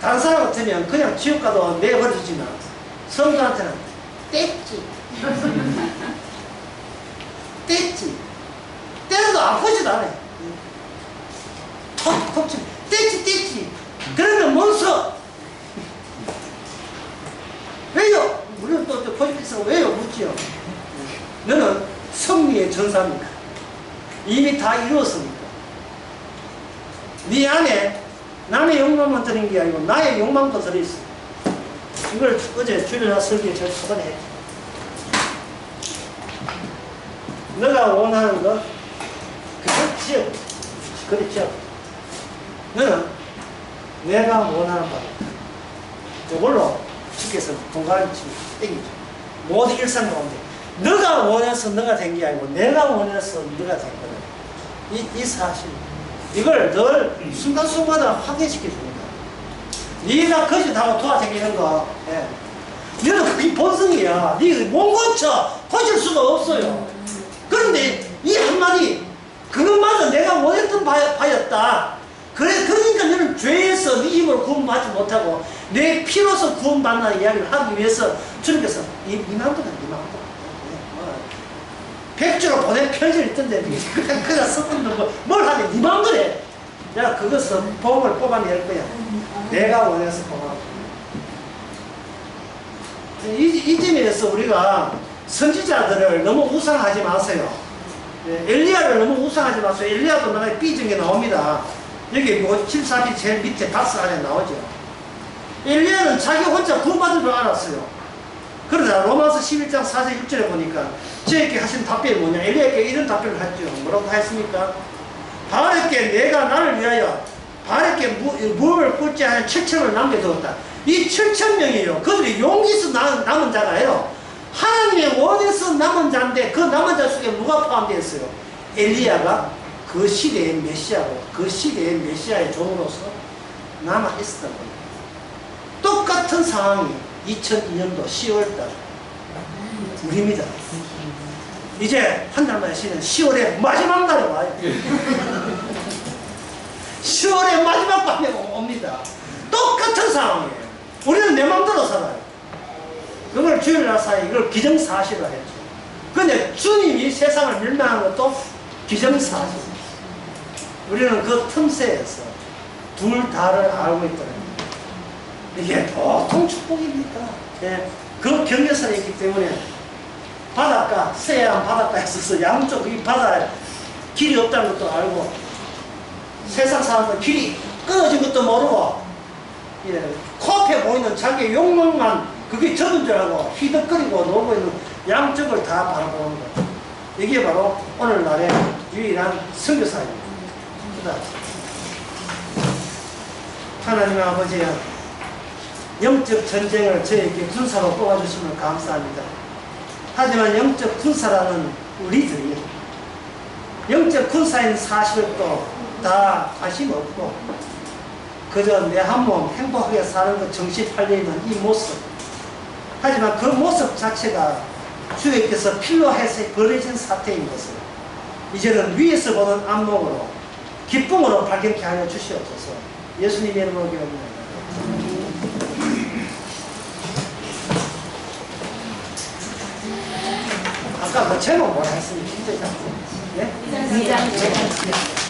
다른 사람 같으면 그냥 지옥 가도 내버려주지만 성도한테는 떼지. 떼지. 때려도 아프지도 않아요. 톡톡 치면 떼지. 그러면 몬서 왜요? 우리는 또 포지티브에서 왜요? 묻지요. 너는 승리의 전사입니다. 이미 다 이루었습니다. 네 안에 남의 욕망만 드는 게 아니고 나의 욕망도 들어있어. 이걸 어제 주일날 설교에 저 초반에 했죠. 너가 원하는 거 그렇죠. 그렇죠. 너는 내가 원하는 바다. 이걸로 주께서 공간을 땡기죠. 모든 일상 가운데 너가 원해서 너가 된 게 아니고 내가 원해서 너가 된 거다. 이 사실 이걸 늘 순간순간마다 확인시켜 줍니다. 네가 거짓하고 도와다니는 거, 예. 너는 그게 본성이야. 네가 못 고쳐 고칠 수가 없어요. 그런데 이 한마디 그것마저 내가 원했던 바였다. 그러니까 너는 죄에서 네 힘으로 구원받지 못하고 내 피로서 구원받는 이야기를 하기 위해서 주님께서 이 마음대로 네 마음대로 백주로 보낸 편지를 있던데 그냥 썼던 뭘 하냐 네 마음대로 해. 내가 그것을 복음을 뽑아낼 거야. 내가 원해서 뽑아. 이 점에서 우리가 선지자들을 너무 우상하지 마세요. 엘리야를 너무 우상하지 마세요. 엘리야도 나의 B중에 나옵니다. 여기 뭐 74비 제일 밑에 박스 안에 나오죠. 엘리야는 자기 혼자 구원받을 줄 알았어요. 그러다 로마서 11장 4절 6절에 보니까 저에게 하신 답변이 뭐냐. 엘리야에게 이런 답변을 했죠. 뭐라고 했습니까? 바알에게 내가 나를 위하여 바알에게 무엇을 꿇지 않은 7천을 남겨두었다. 이 7,000명이에요. 그들이 용기서 남은 자가요. 하나님의 원에서 남은 자인데 그 남은 자 속에 누가 포함되어 있어요? 엘리야가 그 시대의 메시아고 그 시대의 메시아의 종으로서 남아 있었던 겁니다. 똑같은 상황이 2002년도 10월달 우리입니다. 이제 한 달만에 쉬는 10월의 마지막 날에 와요. 10월의 마지막 밤에 옵니다. 똑같은 상황이에요. 우리는 내 마음대로 살아요. 그걸 주일날 사이 이걸 기정사실화 했죠. 근데 주님이 세상을 멸망한 것도 기정사실. 우리는 그 틈새에서 둘 다를 알고 있다는 거예요. 이게 보통 축복입니까? 예, 그 경계선에 있기 때문에 바닷가, 서해안 바닷가에 있어서 양쪽 이 바다에 길이 없다는 것도 알고 세상 사람들 길이 끊어진 것도 모르고 예, 코앞에 보이는 자기의 욕망만 그게 적은 줄 알고 희덕거리고 놀고 있는 양쪽을 다 바라보는 거예요. 이게 바로 오늘날의 유일한 선교사입니다. 하나님 아버지야, 영적 전쟁을 저에게 군사로 뽑아주시면 감사합니다. 하지만 영적 군사라는 우리들이 영적 군사인 사실을 또 다 관심 없고 그저 내 한 몸 행복하게 사는 것 정신 팔려있는 이 모습, 하지만 그 모습 자체가 주님께서 필요해서 벌어진 사태인 것을 이제는 위에서 보는 안목으로 기쁨으로 발견케 하여 주시옵소서. 예수님의 이름으로 기도합니다. 아까 그 제목 뭐라 했습니까? 네?